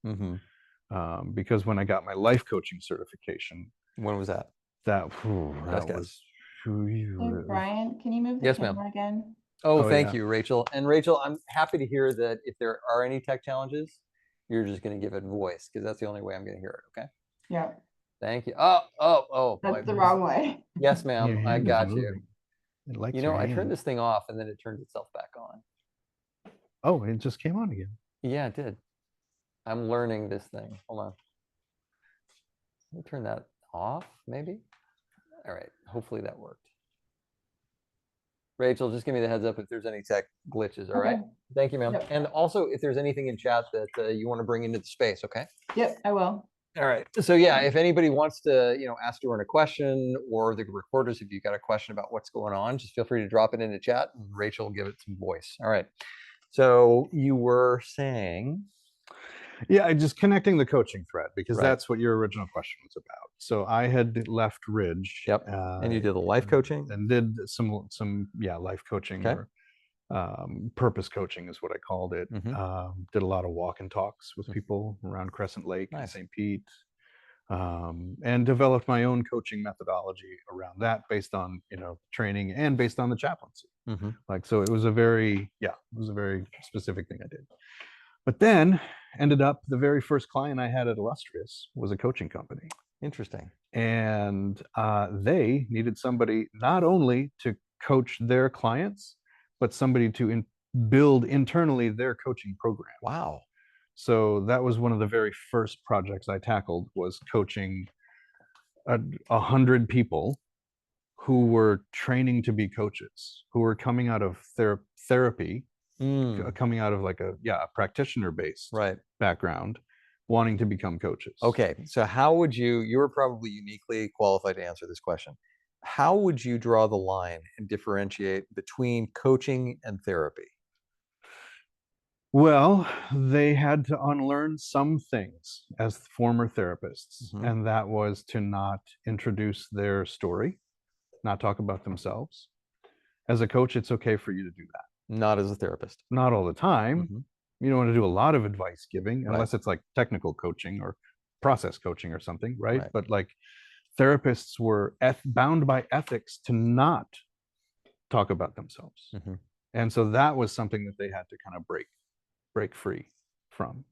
Because when I got my life coaching certification. When was that? That was. Hey, Brian, can you move the camera again? Oh, thank you, Rachel. And Rachel, I'm happy to hear that if there are any tech challenges, you're just going to give it voice, because that's the only way I'm going to hear it. Okay. Yeah. Thank you. Oh. That's the wrong way. Yes, ma'am. I got you. You know, I turned this thing off and then it turned itself back on. Oh, it just came on again. Yeah, it did. I'm learning this thing. Hold on. Let me turn that off, maybe. All right. Hopefully that worked. Rachel, just give me the heads up if there's any tech glitches. All right. Okay. Thank you, ma'am. Yep. And also, if there's anything in chat that you want to bring into the space, okay? Yep, I will. All right. So yeah, if anybody wants to, ask Joran a question, or the recorders, if you've got a question about what's going on, just feel free to drop it into chat, and Rachel will give it some voice. All right. So you were saying, Yeah, just connecting the coaching thread, because Right. that's what your original question was about. So I had left Ridge. Yep. And you did the life coaching? And did some life coaching, Okay. or purpose coaching is what I called it. Did a lot of walk and talks with people around Crescent Lake and Nice. St. Pete, and developed my own coaching methodology around that, based on training and based on the chaplaincy. Like, so it was a very specific thing I did. But then ended up, the very first client I had at Illustrious was a coaching company. Interesting. And they needed somebody not only to coach their clients, but somebody to build internally their coaching program. Wow. So that was one of the very first projects I tackled, was coaching 100 people who were training to be coaches, who were coming out of therapy, coming out of like a practitioner-based Right. background, wanting to become coaches. Okay. So how would you were probably uniquely qualified to answer this question. How would you draw the line and differentiate between coaching and therapy? Well, they had to unlearn some things as former therapists, and that was to not introduce their story, not talk about themselves. As a coach, it's okay for you to do that. Not as a therapist. Not all the time. You don't want to do a lot of advice giving, Right. unless it's like technical coaching or process coaching or something, right? Right. But like, therapists were bound by ethics to not talk about themselves. And so that was something that they had to kind of break free from.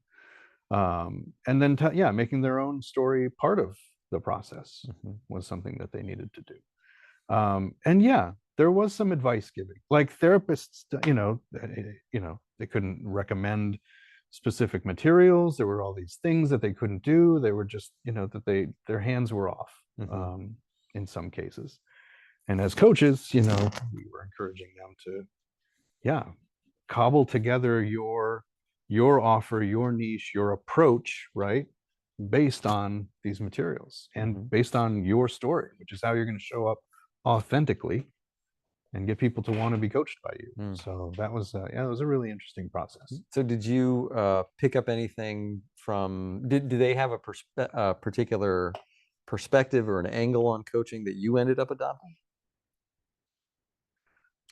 And then making their own story part of the process was something that they needed to do. And yeah, there was some advice giving. Like, therapists, they couldn't recommend specific materials. There were all these things that they couldn't do. They were just, that their hands were off in some cases. And as coaches, we were encouraging them to, cobble together your offer, your niche, your approach, right, based on these materials and based on your story, which is how you're going to show up authentically and get people to want to be coached by you. So that was it was a really interesting process. So did you pick up anything from, do they have a particular perspective or an angle on coaching that you ended up adopting?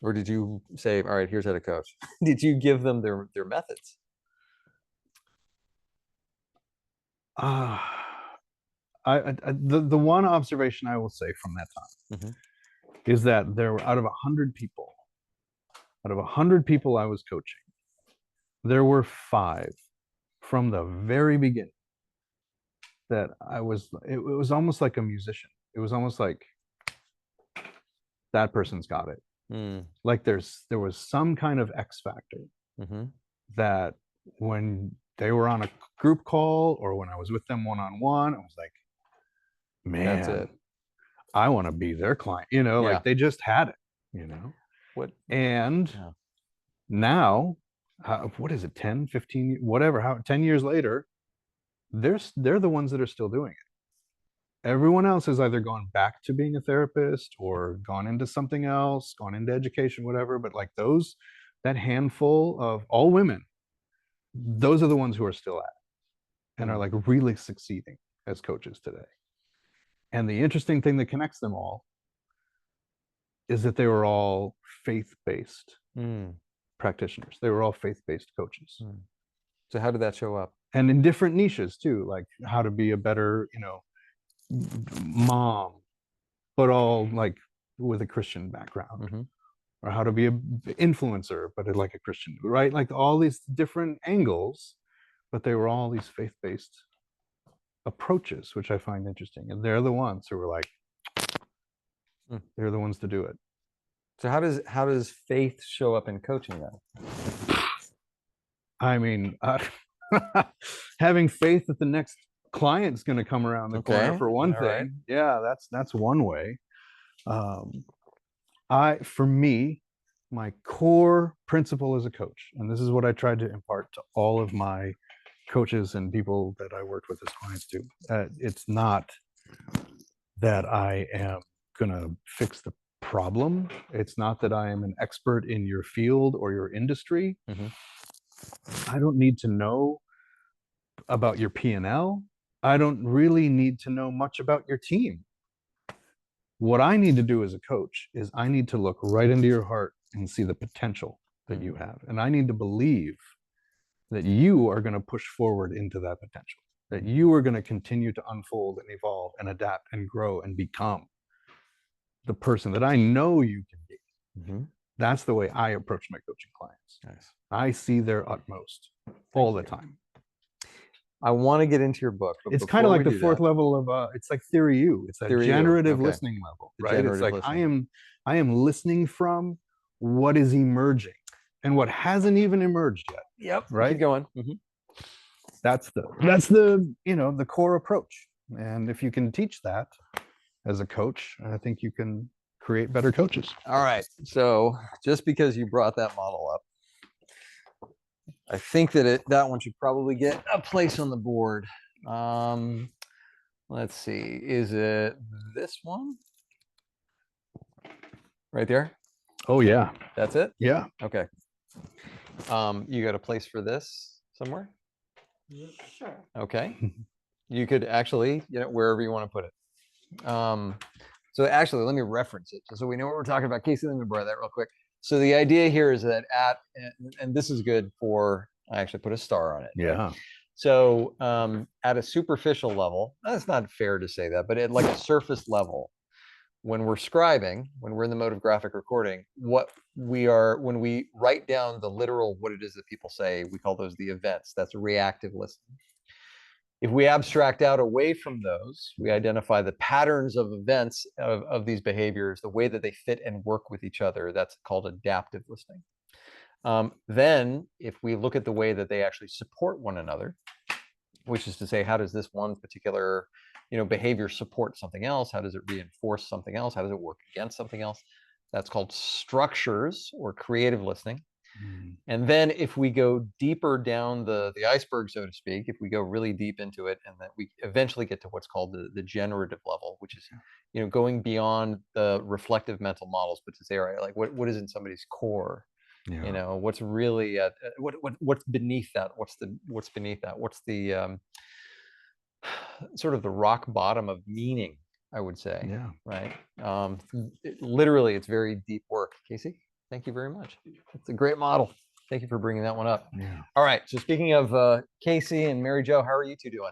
Or did you say, all right, here's how to coach? Did you give them their methods? The one observation I will say from that time is that there were, out of 100 people I was coaching, there were 5 from the very beginning that it was almost like a musician. It was almost like, that person's got it. Like, there was some kind of X factor that when they were on a group call or when I was with them one-on-one, I was like, man, That's it. I want to be their client, like, they just had it, What? And now, what is it, 10, 15, whatever, 10 years later, they're the ones that are still doing it. Everyone else has either gone back to being a therapist or gone into something else, gone into education, whatever. But like, that handful of all women, those are the ones who are still at it and are like really succeeding as coaches today. And the interesting thing that connects them all is that they were all faith-based practitioners. They were all faith-based coaches. So how did that show up? And in different niches too, like how to be a better, mom, but all like with a Christian background, or how to be an influencer, but like a Christian, right? Like all these different angles, but they were all these faith-based approaches, which I find interesting. And they're the ones who were like, they're the ones to do it. So how does faith show up in coaching then? I mean, having faith that the next client's going to come around the corner, for one thing. Right. Yeah, that's one way. For me, my core principle as a coach, and this is what I tried to impart to all of my coaches and people that I worked with as clients too. It's not that I am gonna fix the problem. It's not that I am an expert in your field or your industry. I don't need to know about your P&L. I don't really need to know much about your team. What I need to do as a coach is I need to look right into your heart and see the potential that you have. And I need to believe that you are going to push forward into that potential, that you are going to continue to unfold and evolve and adapt and grow and become the person that I know you can be. That's the way I approach my coaching clients. Nice. I see their utmost all the time. I want to get into your book. But It's kind of before like we the do fourth that- level of it's like theory U. It's that Theory U, generative okay. listening level, The right? It's generative like listening. I am listening from what is emerging and what hasn't even emerged yet. Yep. Right? Keep going. That's the you know, the core approach. And if you can teach that as a coach, I think you can create better coaches. All right. So just because you brought that model up, I think that that one should probably get a place on the board. Let's see. Is it this one? Right there? Oh yeah. That's it? Yeah. Okay. You got a place for this somewhere? Sure. Okay. You could actually, wherever you want to put it. So actually, let me reference it just so we know what we're talking about. Casey, let me borrow that real quick. So the idea here is that and this is good for, I actually put a star on it. Yeah. So at a superficial level, that's not fair to say that, but at like a surface level, when we're scribing, when we're in the mode of graphic recording, when we write down the literal, what it is that people say, we call those the events. That's reactive listening. If we abstract out away from those, we identify the patterns of events of these behaviors, the way that they fit and work with each other. That's called adaptive listening. Then if we look at the way that they actually support one another, which is to say, how does this one particular behavior support something else? How does it reinforce something else? How does it work against something else? That's called structures or creative listening. And then if we go deeper down the iceberg, so to speak, if we go really deep into it, and then we eventually get to what's called the generative level, which is going beyond the reflective mental models, but to say, all right, like what is in somebody's core? Yeah. What's really what's beneath that? What's beneath that? What's the sort of the rock bottom of meaning, I would say. Yeah. Right. Literally, it's very deep work. Casey, thank you very much. It's a great model. Thank you for bringing that one up. Yeah. All right. So speaking of Casey and Mary Jo, how are you two doing?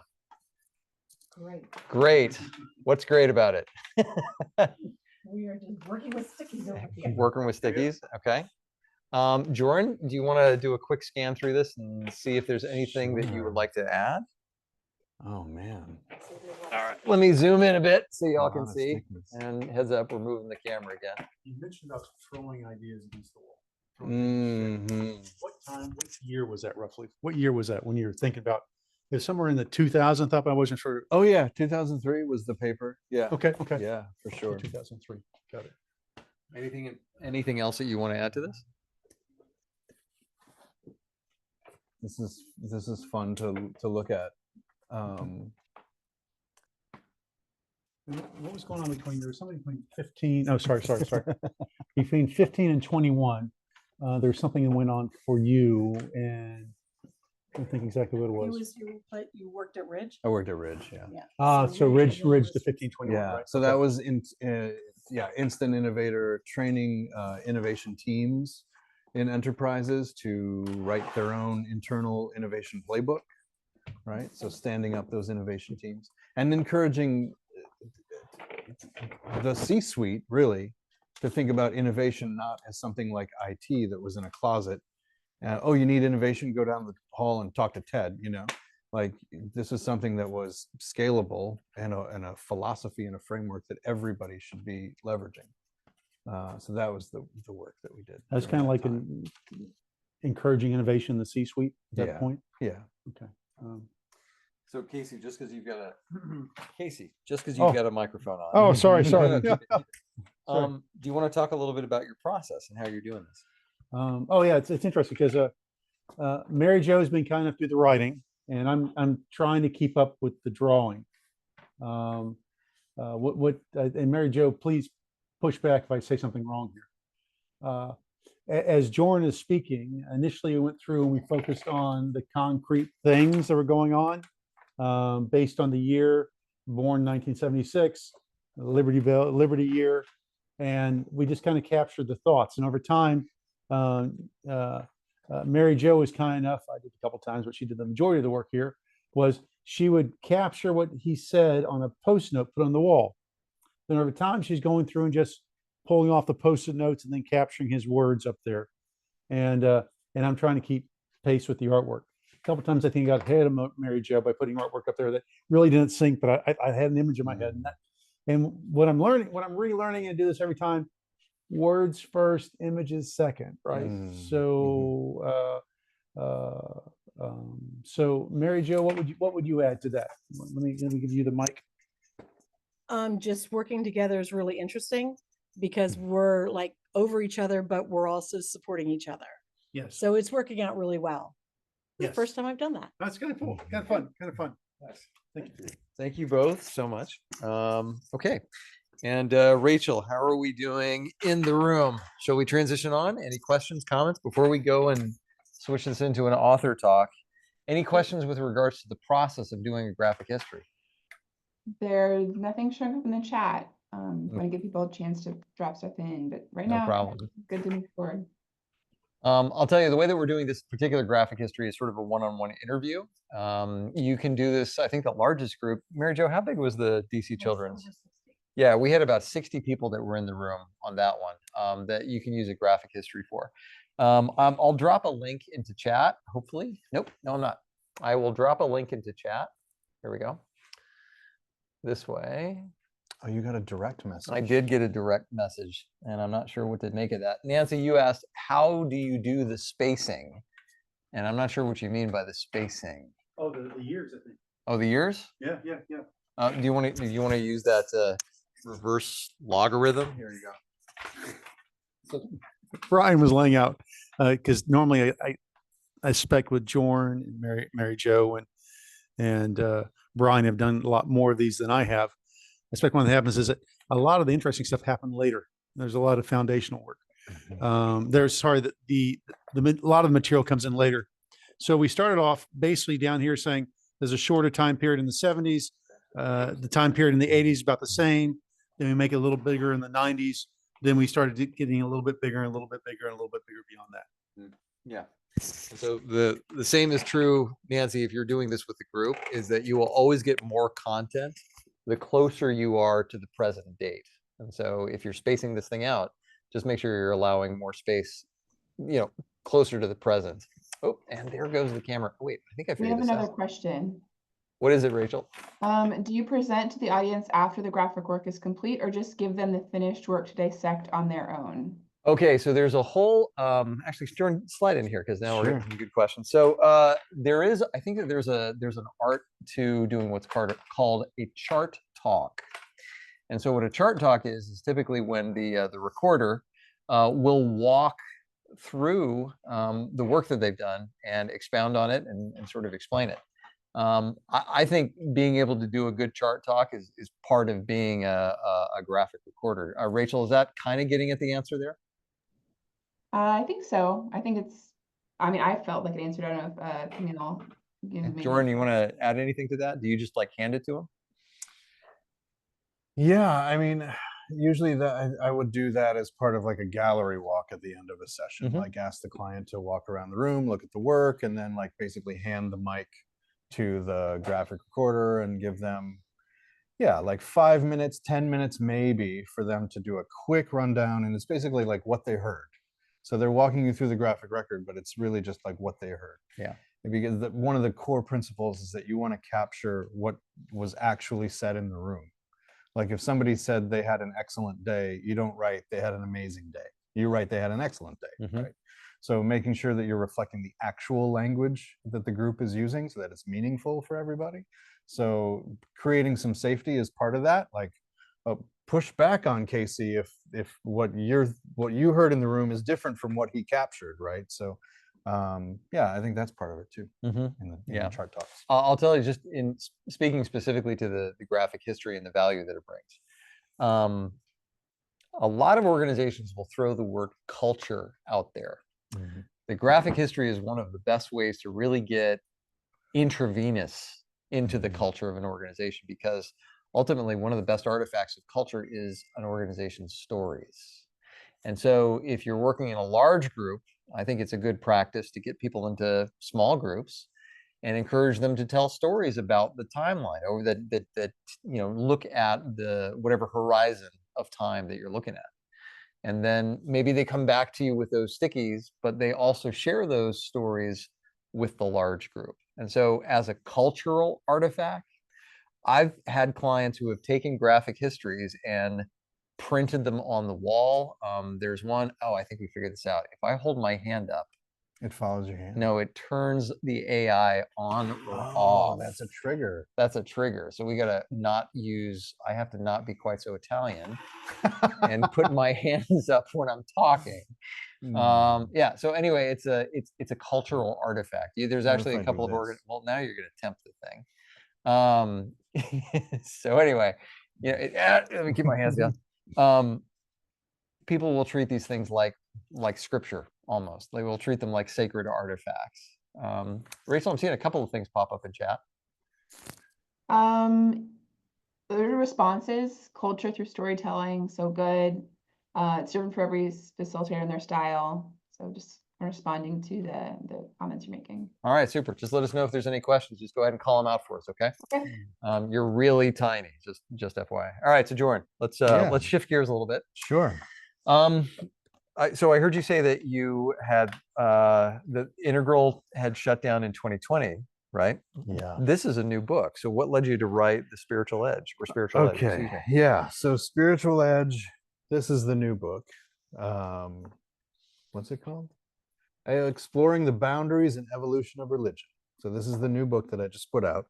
Great. Great. What's great about it? We are just working with stickies over here. Working with stickies. Okay. Joran, do you want to do a quick scan through this and see if there's anything that you would Sure. like to add? Oh man. All right. Let me zoom in a bit so y'all Lot can of see. stickers. And heads up, we're moving the camera again. You mentioned about throwing ideas against the wall. Throwing things. What year was that roughly? What year was that when you were thinking about, it was somewhere in the 2000s, I wasn't sure. Oh yeah, 2003 was the paper. Yeah. Okay, okay. Yeah, for sure. 2003, got it. Anything else that you want to add to this? This is fun to look at. What was going on between, there was something between 15, oh, sorry. Between 15 and 21, there's something that went on for you, and I don't think exactly what it was. But you worked at Ridge? I worked at Ridge. Yeah. Yeah. So Ridge to 1521, Yeah. right? So Okay. that was instant innovator training innovation teams in enterprises to write their own internal innovation playbook, right? So standing up those innovation teams and encouraging the C-suite really to think about innovation not as something like IT that was in a closet. Oh, you need innovation, go down the hall and talk to Ted, like this is something that was scalable and a philosophy and a framework that everybody should be leveraging. So that was the work that we did. That's during kind of that like time. encouraging innovation in the C-suite at that Yeah. point. Yeah. Okay. So Casey, just because you've got a microphone on. Oh, sorry. Do you want to talk a little bit about your process and how you're doing this? Oh yeah, it's interesting because Mary Jo's been kind enough to do the writing, and I'm trying to keep up with the drawing. And Mary Jo, please push back if I say something wrong here. As Joran is speaking, initially we went through and we focused on the concrete things that were going on, based on the year, born 1976, Liberty year, and we just kind of captured the thoughts. And over time, Mary Jo was kind enough, I did a couple times, but she did the majority of the work here, was she would capture what he said on a post note put on the wall. Then over time, she's going through and just pulling off the post-it notes and then capturing his words up there. And I'm trying to keep pace with the artwork. A couple times I think I got ahead of Mary Jo by putting artwork up there that really didn't sync, but I had an image in my head. And what I'm relearning, and do this every time, words first, images second, right? So Mary Jo, what would you add to that? Let me give you the mic. Just working together is really interesting because we're like over each other, but we're also supporting each other. Yes. So it's working out really well. It's the first time I've done that. That's kind of cool. Kind of fun. Nice. Thank you. Thank you both so much. Okay. And Rachel, how are we doing in the room? Shall we transition on? Any questions, comments before we go and switch this into an author talk? Any questions with regards to the process of doing a graphic history? There's nothing showing up in the chat. Want to give people a chance to drop stuff in, but right No now, problem. good to move forward. I'll tell you, the way that we're doing this particular graphic history is sort of a one-on-one interview. You can do this, I think the largest group, Mary Jo, how big was the DC Children's? Yeah, we had about 60 people that were in the room on that one, that you can use a graphic history for. I'll drop a link into chat, hopefully. Nope, no, I'm not. I will drop a link into chat. Here we go. This way. Oh, you got a direct message. I did get a direct message, and I'm not sure what to make of that. Nancy, you asked, how do you do the spacing? And I'm not sure what you mean by the spacing. Oh, the years, I think. Oh, the years? Yeah. Do you want to use that reverse logarithm? Here you go. So Brian was laying out, because normally I spec with Joran and Mary Jo and Brian have done a lot more of these than I have. I expect one that happens is that a lot of the interesting stuff happened later. There's a lot of foundational work. A lot of the material comes in later. So we started off basically down here saying there's a shorter time period in the 70s. The time period in the 80s about the same. Then we make it a little bigger in the 90s. Then we started getting a little bit bigger and a little bit bigger and a little bit bigger beyond that. Yeah. So the same is true, Nancy, if you're doing this with the group, is that you will always get more content the closer you are to the present date. And so if you're spacing this thing out, just make sure you're allowing more space, closer to the present. Oh, and there goes the camera. Wait, I think I We figured have this another out. question. What is it, Rachel? Do you present to the audience after the graphic work is complete, or just give them the finished work to dissect on their own? Okay, so there's a whole, actually, Jordan, slide in here because now we're getting some good questions. So I think that there's an art to doing what's called a chart talk. And so what a chart talk is typically when the recorder will walk through the work that they've done and expound on it and sort of explain it. I think being able to do a good chart talk is part of being a graphic recorder. Rachel, is that kind of getting at the answer there? I think so. I felt like it answered. I don't know if Camille. Jordan, you want to add anything to that? Do you just like hand it to him? Yeah, I mean, usually I would do that as part of like a gallery walk at the end of a session, like ask the client to walk around the room, look at the work, and then like basically hand the mic to the graphic recorder and give them, like 5 minutes, 10 minutes maybe for them to do a quick rundown. And it's basically like what they heard. So they're walking you through the graphic record, but it's really just like what they heard. Yeah. Because one of the core principles is that you want to capture what was actually said in the room. Like if somebody said they had an excellent day, you don't write they had an amazing day. You write they had an excellent day, right? So making sure that you're reflecting the actual language that the group is using so that it's meaningful for everybody. So creating some safety is part of that. Like push back on Casey if what you heard in the room is different from what he captured, right? So yeah, I think that's part of it too. In the chart talks. I'll tell you, just in speaking specifically to the graphic history and the value that it brings. A lot of organizations will throw the word culture out there. The graphic history is one of the best ways to really get intravenous into the culture of an organization, because ultimately one of the best artifacts of culture is an organization's stories. And so if you're working in a large group, I think it's a good practice to get people into small groups and encourage them to tell stories about the timeline, or that look at the whatever horizon of time that you're looking at. And then maybe they come back to you with those stickies, but they also share those stories with the large group. And so as a cultural artifact, I've had clients who have taken graphic histories and printed them on the wall. There's one, I think we figured this out. If I hold my hand up, it follows your hand. No, it turns the AI on or off. That's a trigger. That's a trigger. So we gotta not use, I have to not be quite so Italian and put my hands up when I'm talking. Yeah, so anyway, it's a cultural artifact. There's actually a couple of well, now you're gonna tempt the thing. So anyway, let me keep my hands down. People will treat these things like scripture almost. They will treat them like sacred artifacts. Rachel, I'm seeing a couple of things pop up in chat. There are responses, culture through storytelling, so good. It's different for every facilitator and their style. So just responding to the comments you're making. All right, super. Just let us know if there's any questions. Just go ahead and call them out for us, okay? Okay. You're really tiny, just FYI. All right, so Joran, let's shift gears a little bit. Sure. So I heard you say that you had the Integral had shut down in 2020, right? Yeah. This is a new book. So what led you to write The Spiritual Edge, or Spiritual Edge? Okay. Yeah. So Spiritual Edge. This is the new book. What's it called? Exploring the Boundaries and Evolution of Religion. So this is the new book that I just put out.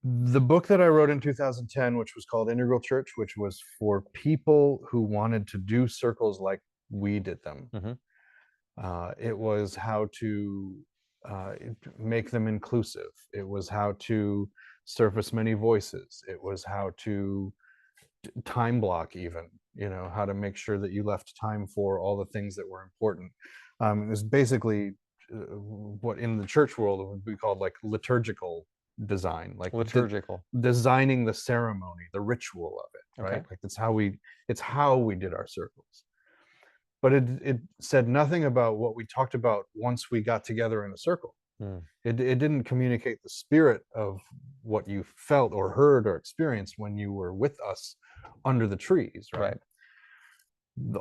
The book that I wrote in 2010, which was called Integral Church, which was for people who wanted to do circles like we did them. It was how to make them inclusive. It was how to surface many voices. It was how to time block, even, how to make sure that you left time for all the things that were important. It was basically what in the church world would be called like liturgical design, like liturgical designing the ceremony, the ritual of it, right? Like it's how we did our circles. But it said nothing about what we talked about once we got together in a circle. It didn't communicate the spirit of what you felt or heard or experienced when you were with us under the trees, right?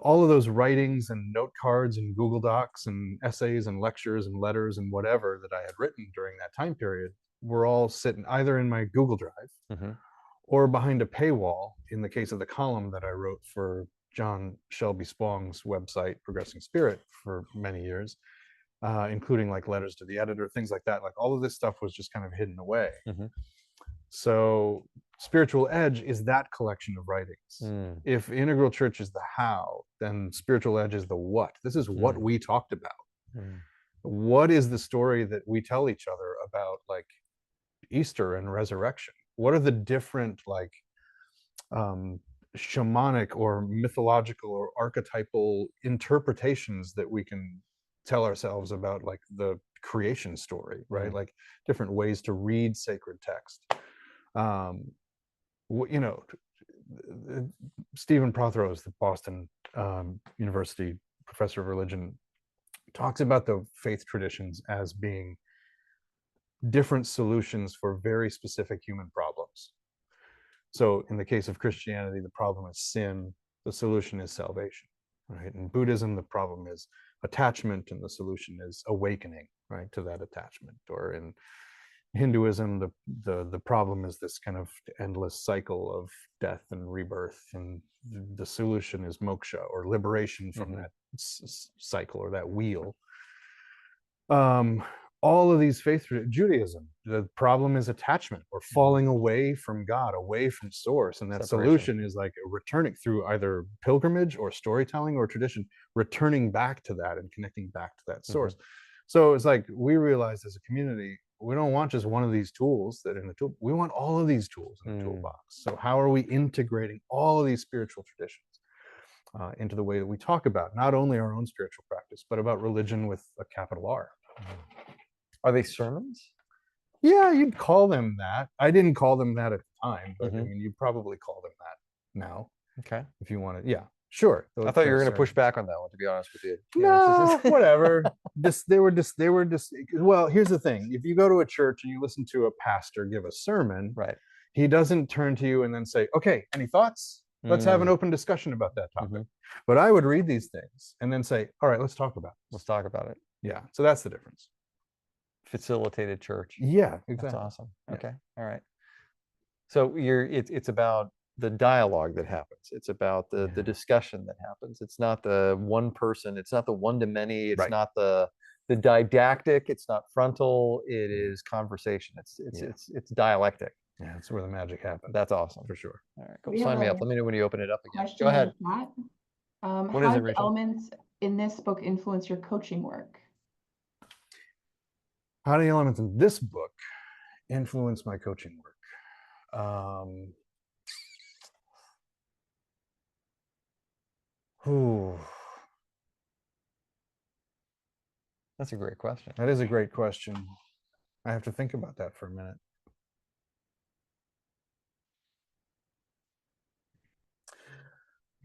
All of those writings and note cards and Google Docs and essays and lectures and letters and whatever that I had written during that time period were all sitting either in my Google Drive or behind a paywall, in the case of the column that I wrote for John Shelby Spong's website, Progressing Spirit, for many years, including like letters to the editor, things like that. Like all of this stuff was just kind of hidden away. So Spiritual Edge is that collection of writings. If Integral Church is the how, then Spiritual Edge is the what. This is what we talked about. What is the story that we tell each other about, like, Easter and resurrection? What are the different like shamanic or mythological or archetypal interpretations that we can tell ourselves about, like, the creation story, right? Like different ways to read sacred text. Stephen Prothero, the Boston University professor of religion, talks about the faith traditions as being different solutions for very specific human problems. So in the case of Christianity, the problem is sin, the solution is salvation, right? In Buddhism, the problem is attachment, and the solution is awakening, right, to that attachment. Or in Hinduism, the problem is this kind of endless cycle of death and rebirth, and the solution is moksha, or liberation from that cycle or that wheel. all of these faith Judaism, the problem is attachment or falling away from God, away from source. And that Separation. solution is like returning through either pilgrimage or storytelling or tradition, returning back to that and connecting back to that source. So it's like we realized as a community, we don't want just one of these tools that in the tool, we want all of these tools in the toolbox. So how are we integrating all of these spiritual traditions into the way that we talk about not only our own spiritual practice, but about religion with a capital R? Are they sermons? Yeah, you'd call them that. I didn't call them that at the time, but I mean, you probably call them that now Okay. if you want to. Yeah, sure. I thought you were going to push back on that one, to be honest with you. You know, No, whatever. They were just. Well, here's the thing: if you go to a church and you listen to a pastor give a sermon, right. he doesn't turn to you and then say, "Okay, any thoughts? Let's have an open discussion about that topic." But I would read these things and then say, "All right, let's talk about it." Let's talk about it. Yeah. So that's the difference. Facilitated church. Yeah, exactly. That's awesome. Yeah. Okay. All right. So it's about the dialogue that happens. It's about the discussion that happens. It's not the one person. It's not the one to many. It's not the didactic. It's not frontal. It is conversation. It's dialectic. Yeah, that's where the magic happens. That's awesome. For sure. All right. Cool. We Sign have me up. a Let me know when you open it up again. Question Go ahead. in the chat. What is How it, do Rachel? elements in this book influence your coaching work? How do the elements in this book influence my coaching work? That's a great question. That is a great question. I have to think about that for a minute.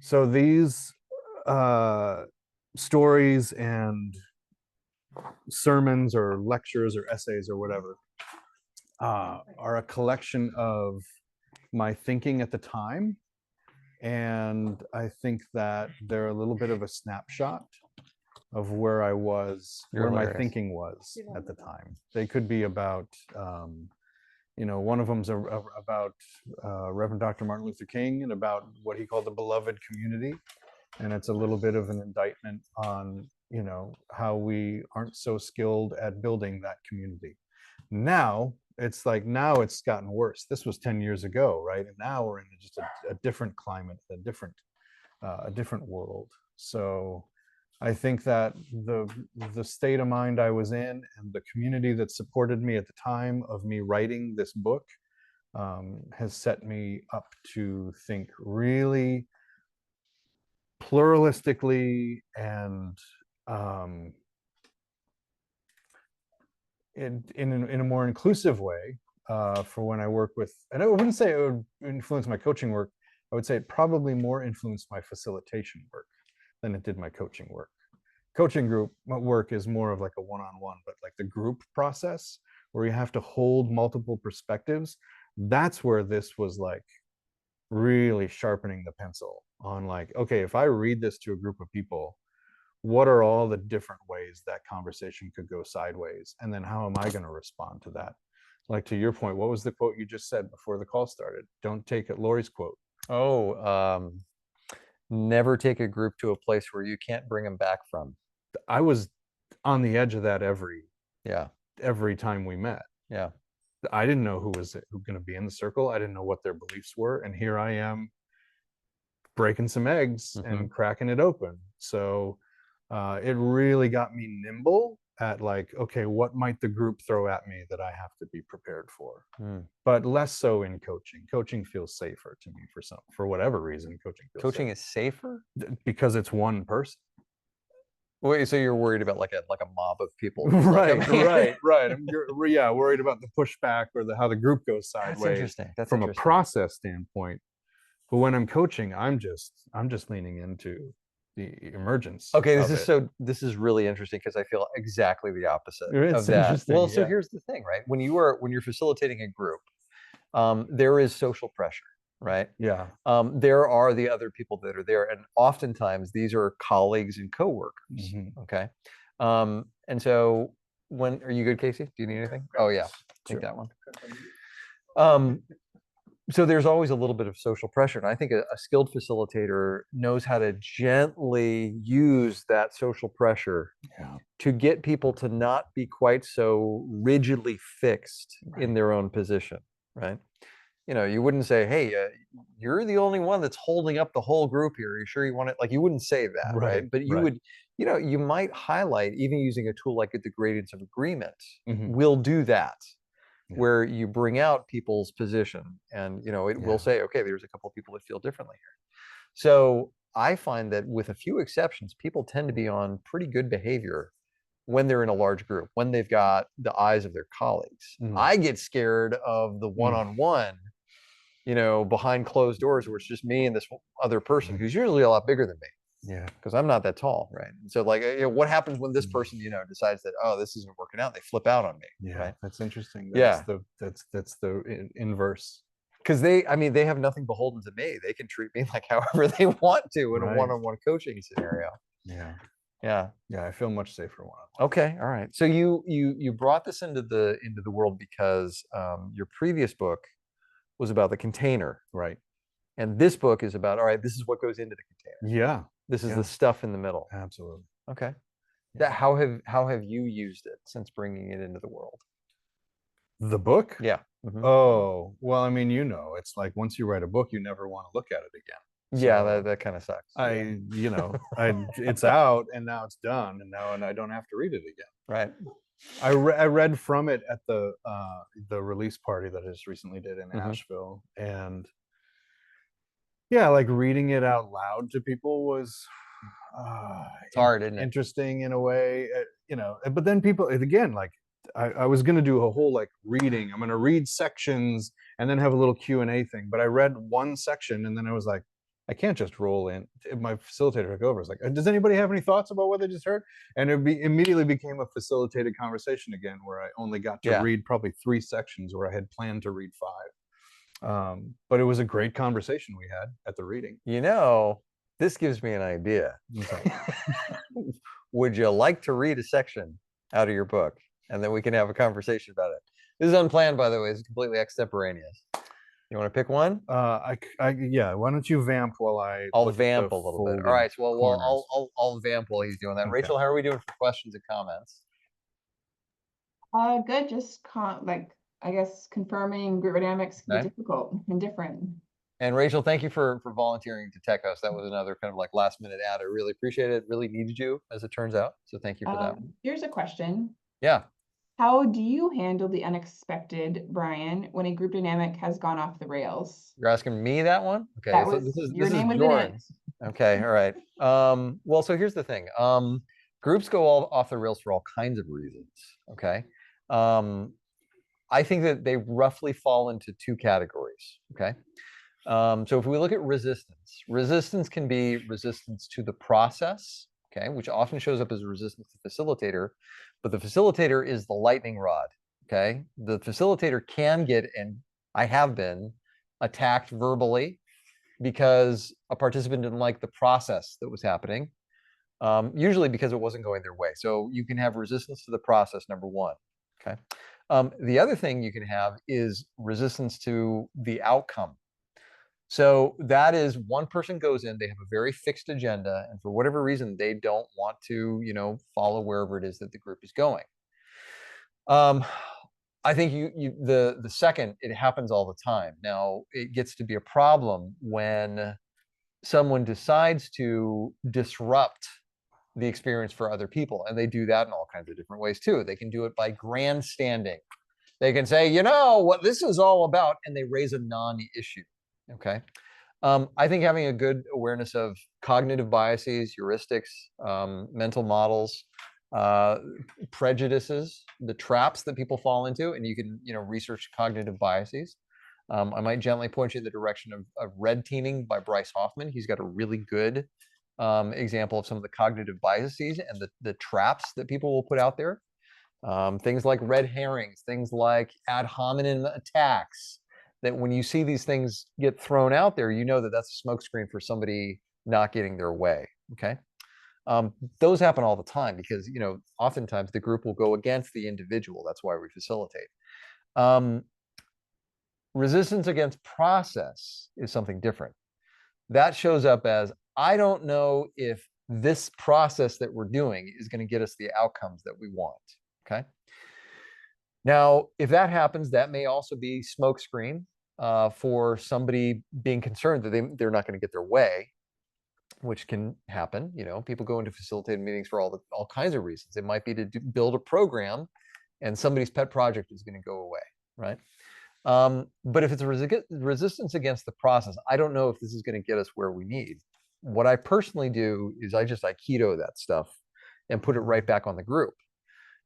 So these stories and sermons or lectures or essays or whatever are a collection of my thinking at the time. And I think that they're a little bit of a snapshot of where I was, You're where my hilarious. thinking was at the time. They could be about, one of them's about Reverend Dr. Martin Luther King and about what he called the beloved community. And it's a little bit of an indictment on, how we aren't so skilled at building that community. Now it's gotten worse. This was 10 years ago, right? And now we're in just a different climate, a different world. So I think that the state of mind I was in and the community that supported me at the time of me writing this book has set me up to think really pluralistically and in a more inclusive way for when I work with, and I wouldn't say it would influence my coaching work. I would say it probably more influenced my facilitation work than it did my coaching work. Coaching group work is more of like a one-on-one, but like the group process where you have to hold multiple perspectives, that's where this was like really sharpening the pencil on like, okay, if I read this to a group of people, what are all the different ways that conversation could go sideways? And then how am I going to respond to that? Like to your point, what was the quote you just said before the call started? Don't take it, Lori's quote. Never take a group to a place where you can't bring them back from. I was on the edge of that every time we met. Yeah. I didn't know who was going to be in the circle. I didn't know what their beliefs were. And here I am breaking some eggs and cracking it open. So it really got me nimble at like, okay, what might the group throw at me that I have to be prepared for? But less so in coaching. Coaching feels safer to me for whatever reason. Coaching is safer because it's one person. Wait, so you're worried about like a mob of people? Right. I'm worried about the pushback or how the group goes sideways. That's interesting. That's from interesting. a process standpoint. But when I'm coaching, I'm just leaning into the emergence. Okay, this is really interesting because I feel exactly the opposite of that. Well, so here's the thing, right? When you're facilitating a group, there is social pressure, right? Yeah. There are the other people that are there, and oftentimes these are colleagues and coworkers. Okay, and so are you good, Casey? Do you need anything? Oh yeah, take that one. So there's always a little bit of social pressure. And I think a skilled facilitator knows how to gently use that social pressure Yeah. to get people to not be quite so rigidly fixed in Right. their own position, right? You wouldn't say, hey, you're the only one that's holding up the whole group here. Are you sure you want it? Like, you wouldn't say that, right? Right, But you right. would, you might highlight, even using a tool like the gradients of agreement, Mhm. will do that, Yeah. where you bring out people's position and, it will Yeah. say, okay, there's a couple of people that feel differently here. So I find that with a few exceptions, people tend to be on pretty good behavior when they're in a large group, when they've got the eyes of their colleagues. Mhm. I get scared of the one-on-one, behind closed doors where it's just me and this other person who's usually a lot bigger than me Yeah. because I'm not that tall, right? And so like, what happens when this person, decides that, oh, this isn't working out? They flip out on me, Yeah. right? That's interesting. Yeah. That's the inverse. Because they have nothing beholden to me. They can treat me like however they want to in a Right. one-on-one coaching scenario. Yeah. Yeah. Yeah. I feel much safer one-on-one. Okay. All right. So you brought this into the world because your previous book was about the container, Right. and this book is about, all right, this is what goes into the container. Yeah. This is Yeah. the stuff in the middle. Absolutely. Okay. Yeah. How have you used it since bringing it into the world? The book? Yeah. Mhm. Oh, well, I mean, it's like once you write a book, you never want to look at it again. Yeah, So that kind of sucks. Yeah. it's out and now it's done and I don't have to read it again. Right. I read from it at the release party that I just recently did in Mhm. Asheville, and yeah, like reading it out loud to people was It's hard, isn't it? interesting in a way, but then people, again, like I was going to do a whole like reading. I'm going to read sections and then have a little Q&A thing, but I read one section and then I was like, I can't just roll in. My facilitator took over. It's like, does anybody have any thoughts about what they just heard? And it immediately became a facilitated conversation again, where I only got to Yeah. read probably 3 sections where I had planned to read 5. But it was a great conversation we had at the reading. This gives me an idea. Okay. Would you like to read a section out of your book, and then we can have a conversation about it? This is unplanned, by the way. It's completely extemporaneous. You want to pick one? Yeah. Why don't you vamp while I'll look at vamp the a little bit. All folded right. So, well, corners? I'll vamp while he's doing that. Okay. Rachel, how are we doing for questions and comments? Good. Just I guess confirming group dynamics can Okay. be difficult and different. And Rachel, thank you for volunteering to tech host. That was another kind of like last minute ad. I really appreciate it. Really needed you, as it turns out. So thank you for that. Here's a question. Yeah. How do you handle the unexpected, Brian, when a group dynamic has gone off the rails? You're asking me that one? Okay. That So was this your is name was in Joran. it. Okay. All right. Well, so here's the thing. Groups go all off the rails for all kinds of reasons. Okay. I think that they roughly fall into 2 categories. Okay. So if we look at resistance can be resistance to the process, okay, which often shows up as a resistance to the facilitator, but the facilitator is the lightning rod, okay? The facilitator can get, and I have been, attacked verbally because a participant didn't like the process that was happening, usually because it wasn't going their way. So you can have resistance to the process, number one, okay? The other thing you can have is resistance to the outcome. So that is, one person goes in, they have a very fixed agenda, and for whatever reason, they don't want to, follow wherever it is that the group is going. I think the second, it happens all the time. Now, it gets to be a problem when someone decides to disrupt the experience for other people, and they do that in all kinds of different ways too. They can do it by grandstanding. They can say, what this is all about, and they raise a non-issue. Okay. I think having a good awareness of cognitive biases, heuristics, mental models, prejudices, the traps that people fall into, and you can, research cognitive biases. I might gently point you in the direction of red teaming by Bryce Hoffman. He's got a really good example of some of the cognitive biases and the traps that people will put out there. Things like red herrings, things like ad hominem attacks, that when you see these things get thrown out there, that that's a smokescreen for somebody not getting their way, okay? Those happen all the time because, oftentimes the group will go against the individual. That's why we facilitate. Resistance against process is something different. That shows up as, I don't know if this process that we're doing is going to get us the outcomes that we want. Okay. Now, if that happens, that may also be smokescreen for somebody being concerned that they're not going to get their way, which can happen. You know, people go into facilitated meetings for all kinds of reasons. It might be to build a program, and somebody's pet project is going to go away, right? But if it's a resistance against the process, I don't know if this is going to get us where we need. What I personally do is I keto that stuff and put it right back on the group.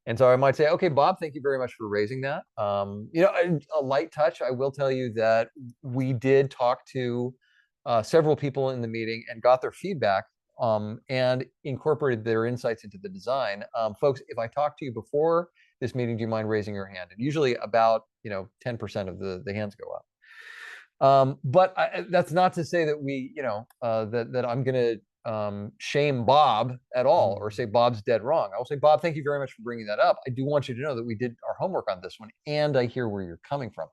And so I might say, okay, Bob, thank you very much for raising that. You know, a light touch, I will tell you that we did talk to several people in the meeting and got their feedback and incorporated their insights into the design. Folks, if I talk to you before this meeting, do you mind raising your hand? And usually about, you know, 10% of the hands go up. But that's not to say that we, you know, that I'm going to shame Bob at all or say Bob's dead wrong. I will say, Bob, thank you very much for bringing that up. I do want you to know that we did our homework on this one, and I hear where you're coming from.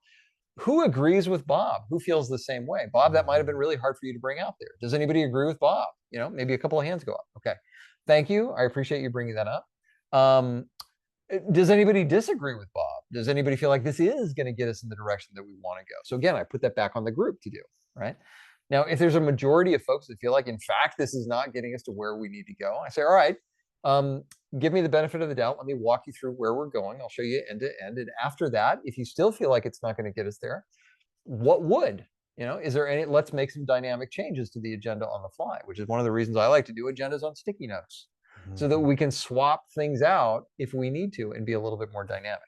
Who agrees with Bob? Who feels the same way? Bob, that might have been really hard for you to bring out there. Does anybody agree with Bob? You know, maybe a couple of hands go up. Okay. Thank you. I appreciate you bringing that up. Does anybody disagree with Bob? Does anybody feel like this is going to get us in the direction that we want to go? So again, I put that back on the group to do, right? Now, if there's a majority of folks that feel like, in fact, this is not getting us to where we need to go, I say, all right, give me the benefit of the doubt. Let me walk you through where we're going. I'll show you end to end. And after that, if you still feel like it's not going to get us there, what would? You know, is there any, let's make some dynamic changes to the agenda on the fly, which is one of the reasons I like to do agendas on sticky notes, so that we can swap things out if we need to and be a little bit more dynamic.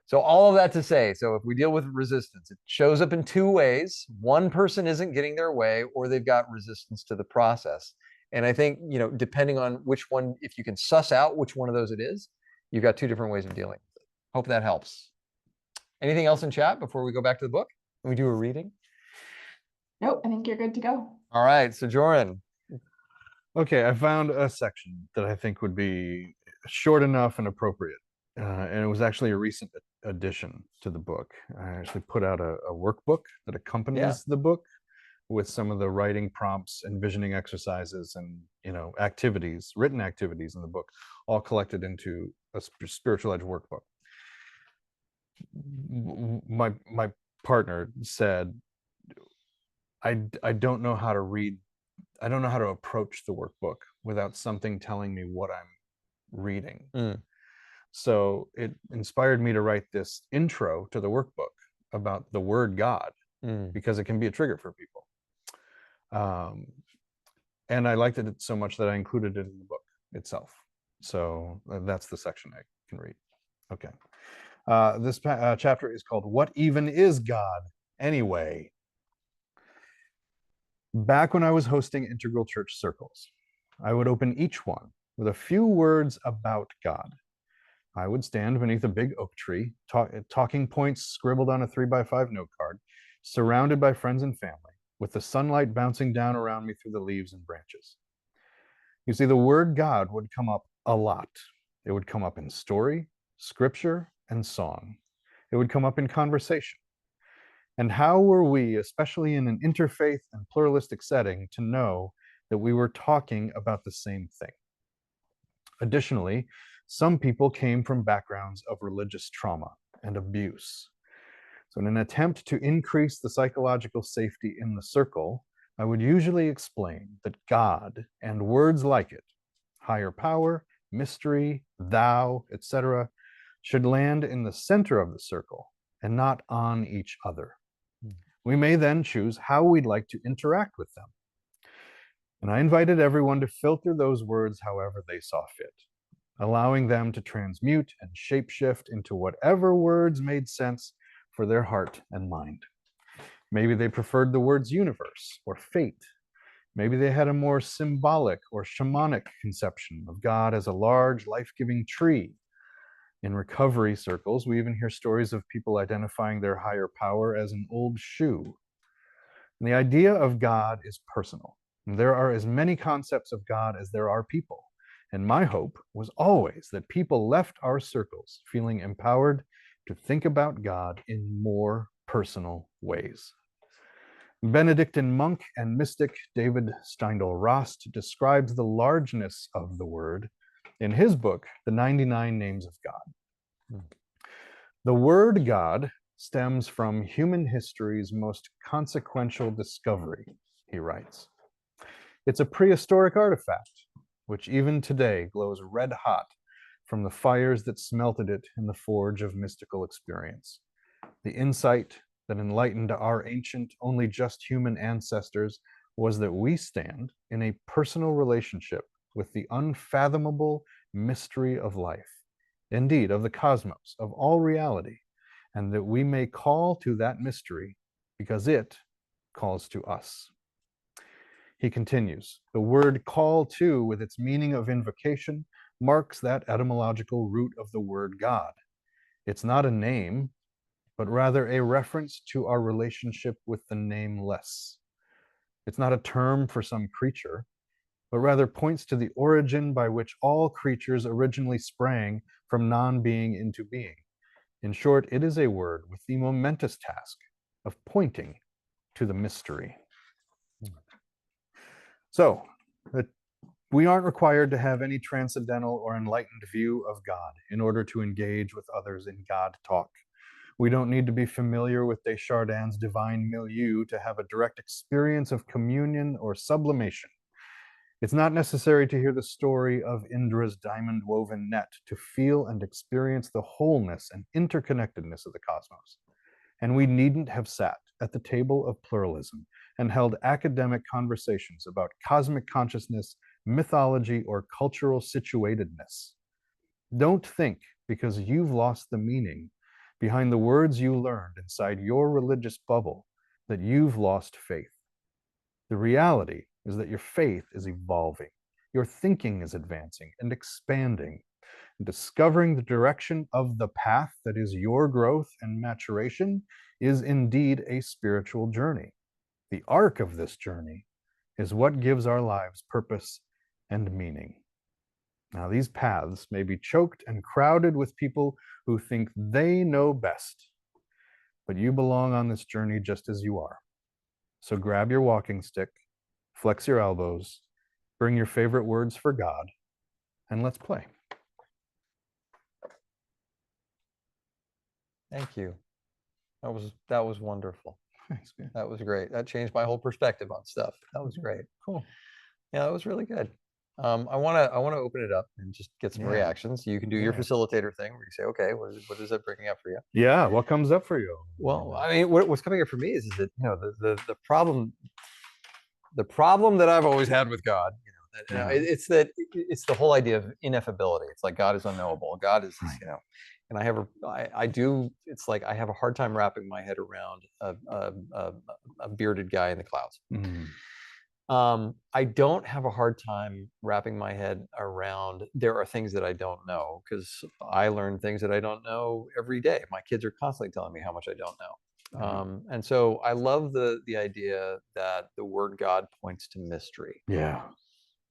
So all of that to say, so if we deal with resistance, it shows up in two ways. One person isn't getting their way, or they've got resistance to the process. And I think, you know, depending on which one, if you can suss out which one of those it is, you've got two different ways of dealing with it. Hope that helps. Anything else in chat before we go back to the book? Can we do a reading? Nope, I think you're good to go. All right, so Joran. Okay, I found a section that I think would be short enough and appropriate. And it was actually a recent addition to the book. I actually put out a workbook that accompanies the book with some of the writing prompts, envisioning exercises, and, you know, activities, written activities in the book, all collected into a spiritual edge workbook. My partner said, I don't know how to read. I don't know how to approach the workbook without something telling me what I'm reading. So it inspired me to write this intro to the workbook about the word God, because it can be a trigger for people. And I liked it so much that I included it in the book itself. So that's the section I can read. Okay. This chapter is called What Even Is God Anyway? Back when I was hosting integral church circles, I would open each one with a few words about God. I would stand beneath a big oak tree, talking points scribbled on a 3x5 note card, surrounded by friends and family, with the sunlight bouncing down around me through the leaves and branches. You see, the word God would come up a lot. It would come up in story, scripture, and song. It would come up in conversation. And how were we, especially in an interfaith and pluralistic setting, to know that we were talking about the same thing? Additionally, some people came from backgrounds of religious trauma and abuse. So in an attempt to increase the psychological safety in the circle, I would usually explain that God and words like it, higher power, mystery, thou, etc., should land in the center of the circle and not on each other. We may then choose how we'd like to interact with them. And I invited everyone to filter those words however they saw fit, allowing them to transmute and shapeshift into whatever words made sense for their heart and mind. Maybe they preferred the words universe or fate. Maybe they had a more symbolic or shamanic conception of God as a large, life-giving tree. In recovery circles, we even hear stories of people identifying their higher power as an old shoe. And the idea of God is personal. There are as many concepts of God as there are people. And my hope was always that people left our circles feeling empowered to think about God in more personal ways. Benedictine monk and mystic David Steindl-Rast describes the largeness of the word in his book, The 99 Names of God. The word God stems from human history's most consequential discovery, he writes. It's a prehistoric artifact, which even today glows red hot from the fires that smelted it in the forge of mystical experience. The insight that enlightened our ancient, only just human ancestors was that we stand in a personal relationship with the unfathomable mystery of life, indeed of the cosmos, of all reality, and that we may call to that mystery because it calls to us. He continues, the word call to, with its meaning of invocation, marks that etymological root of the word God. It's not a name, but rather a reference to our relationship with the nameless. It's not a term for some creature, but rather points to the origin by which all creatures originally sprang from non-being into being. In short, it is a word with the momentous task of pointing to the mystery. So, we aren't required to have any transcendental or enlightened view of God in order to engage with others in God talk. We don't need to be familiar with Desjardins' divine milieu to have a direct experience of communion or sublimation. It's not necessary to hear the story of Indra's diamond-woven net to feel and experience the wholeness and interconnectedness of the cosmos. And we needn't have sat at the table of pluralism and held academic conversations about cosmic consciousness, mythology, or cultural situatedness. Don't think because you've lost the meaning behind the words you learned inside your religious bubble that you've lost faith. The reality is that your faith is evolving, your thinking is advancing and expanding. Discovering the direction of the path that is your growth and maturation is indeed a spiritual journey. The arc of this journey is what gives our lives purpose and meaning. Now, these paths may be choked and crowded with people who think they know best, but you belong on this journey just as you are. So grab your walking stick, flex your elbows, bring your favorite words for God, and let's play. Thank you. That was wonderful. Thanks, man. That was great. That changed my whole perspective on stuff. That was great. Cool. Yeah, that was really good. I wanna open it up and just get some Yeah. reactions. You can do your Yeah. facilitator thing where you say, okay, what is that bringing up for you? Yeah, what comes up for you? Well, I mean, what's coming up for me is that, you know, the problem that I've always had with God, you know, that, it's the whole idea of ineffability. It's like God is unknowable. God is, Right. you know, and it's like I have a hard time wrapping my head around a bearded guy in the clouds. Mhm. I don't have a hard time wrapping my head around there are things that I don't know, because I learn things that I don't know every day. My kids are constantly telling me how much I don't know. And so I love the idea that the word God points to mystery. Yeah.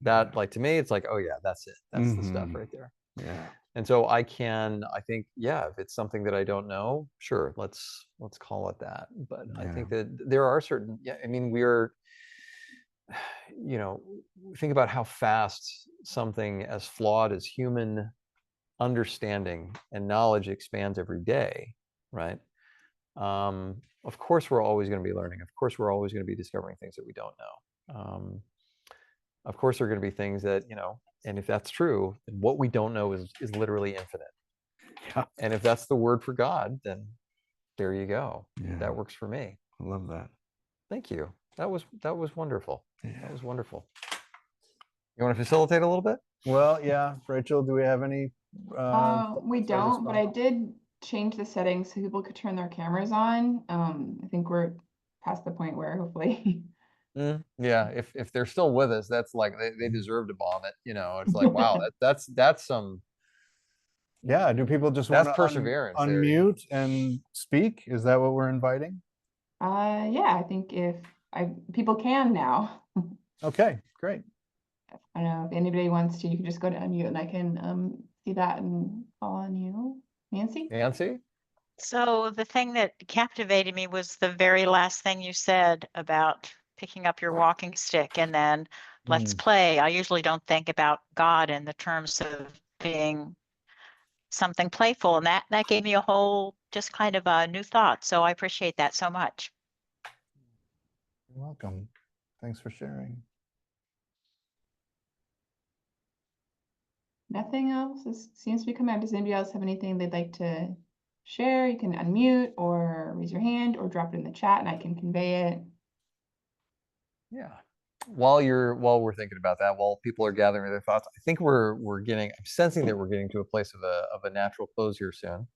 That, like, to me, it's like, oh yeah, that's it. That's the stuff Mhm. right there. Yeah. And so I think, yeah, if it's something that I don't know, sure, let's call it that. But I think that there are certain, yeah, I mean, you know, think about how fast something as flawed as human understanding and knowledge expands every day, right? Of course, we're always going to be learning. Of course, we're always going to be discovering things that we don't know. Of course, there are going to be things that, you know, and if that's true, then what we don't know is literally infinite. Yeah. And if that's the word for God, then there you go. Yeah. That works for me. I love that. Thank you. That was wonderful. Yeah. That was wonderful. You want to facilitate a little bit? Well, yeah. Rachel, do we have any? We thoughts or don't, but I response? did change the settings so people could turn their cameras on. I think we're past the point where hopefully. Yeah, if they're still with us, that's like they deserve to bomb it. You know, it's like, wow, that's some Yeah. Do people just that's want to perseverance there, you know? unmute and speak? Is that what we're inviting? Yeah, I think if people can now. Okay, great. I don't know if anybody wants to, you can just go to unmute and I can see that and call on you. Nancy? Nancy? So the thing that captivated me was the very last thing you said about picking up your walking stick and then let's play. I usually don't think about God in the terms of being something playful, and that gave me a whole just kind of a new thought. So I appreciate that so much. You're welcome. Thanks for sharing. Nothing else seems to be coming out. Does anybody else have anything they'd like to share? You can unmute or raise your hand or drop it in the chat and I can convey it. Yeah. While we're thinking about that, while people are gathering their thoughts, I think I'm sensing that we're getting to a place of a natural close here soon.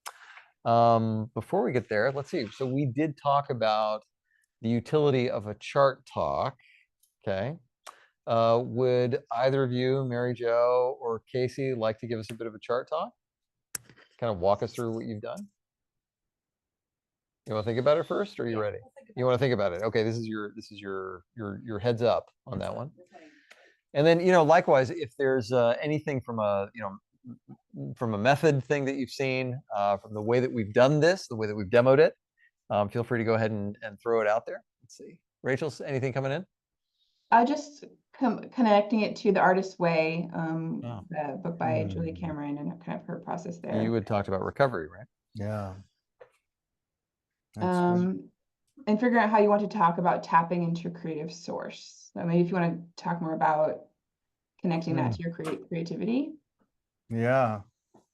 Before we get there, let's see. So we did talk about the utility of a chart talk. Okay. Would either of you, Mary Jo or Casey, like to give us a bit of a chart talk? Kind of walk us through what you've done? You want to think about it first, or are you ready? You want to think about it? Okay, this is your heads up on that one. And then, likewise, if there's anything from a method thing that you've seen, from the way that we've done this, the way that we've demoed it, feel free to go ahead and throw it out there. Let's see. Rachel, anything coming in? Just connecting it to The Artist's Way, the book by Julia Cameron, and kind of her process there. You had talked about recovery, right? Yeah. And figuring out how you want to talk about tapping into your creative source. So maybe if you want to talk more about connecting that to your creativity. Yeah,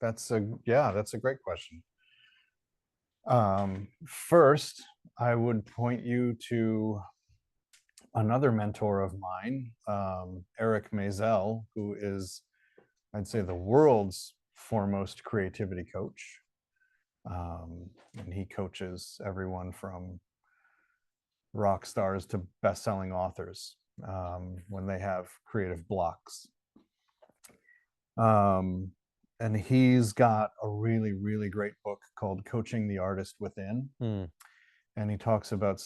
that's a great question. First, I would point you to another mentor of mine, Eric Maisel, who is, I'd say, the world's foremost creativity coach. And he coaches everyone from rock stars to best-selling authors when they have creative blocks. And he's got a really, really great book called Coaching the Artist Within. And he talks about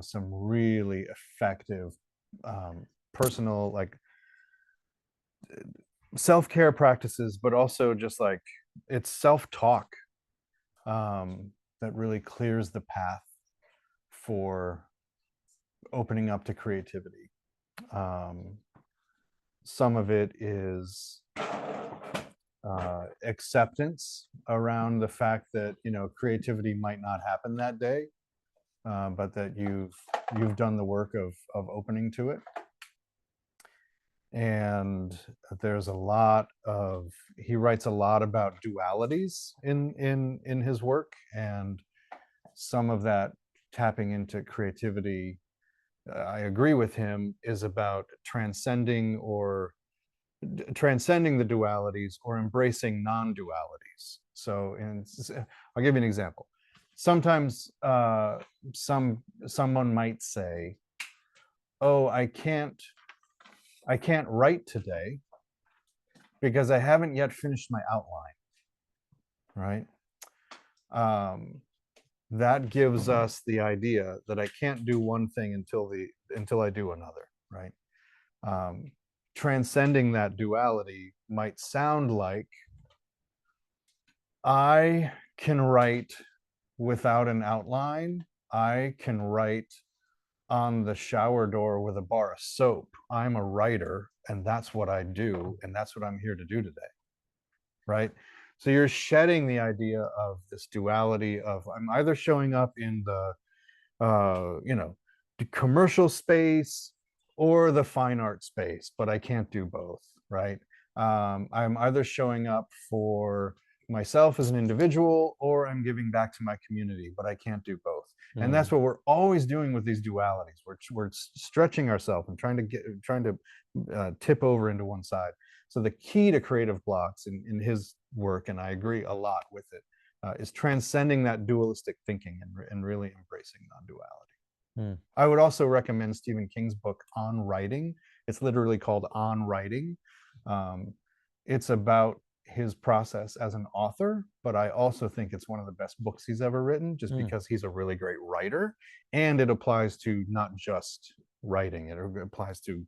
some really effective personal, like, self-care practices, but also just like it's self-talk that really clears the path for opening up to creativity. Some of it is acceptance around the fact that creativity might not happen that day, but that you've done the work of opening to it. And there's he writes a lot about dualities in his work, and some of that tapping into creativity, I agree with him, is about transcending the dualities or embracing non-dualities. So I'll give you an example. Sometimes someone might say, oh, I can't write today because I haven't yet finished my outline, right? That gives us the idea that I can't do one thing until I do another, right? Transcending that duality might sound like I can write without an outline. I can write on the shower door with a bar of soap. I'm a writer, and that's what I do, and that's what I'm here to do today, right? So you're shedding the idea of this duality of I'm either showing up in the the commercial space or the fine art space, but I can't do both, right? I'm either showing up for myself as an individual or I'm giving back to my community, but I can't do both. And that's what we're always doing with these dualities. We're stretching ourselves and trying to tip over into one side. So the key to creative blocks in his work, and I agree a lot with it, is transcending that dualistic thinking and really embracing non-duality. I would also recommend Stephen King's book On Writing. It's literally called On Writing. It's about his process as an author, but I also think it's one of the best books he's ever written, just because he's a really great writer, and it applies to not just writing, it applies to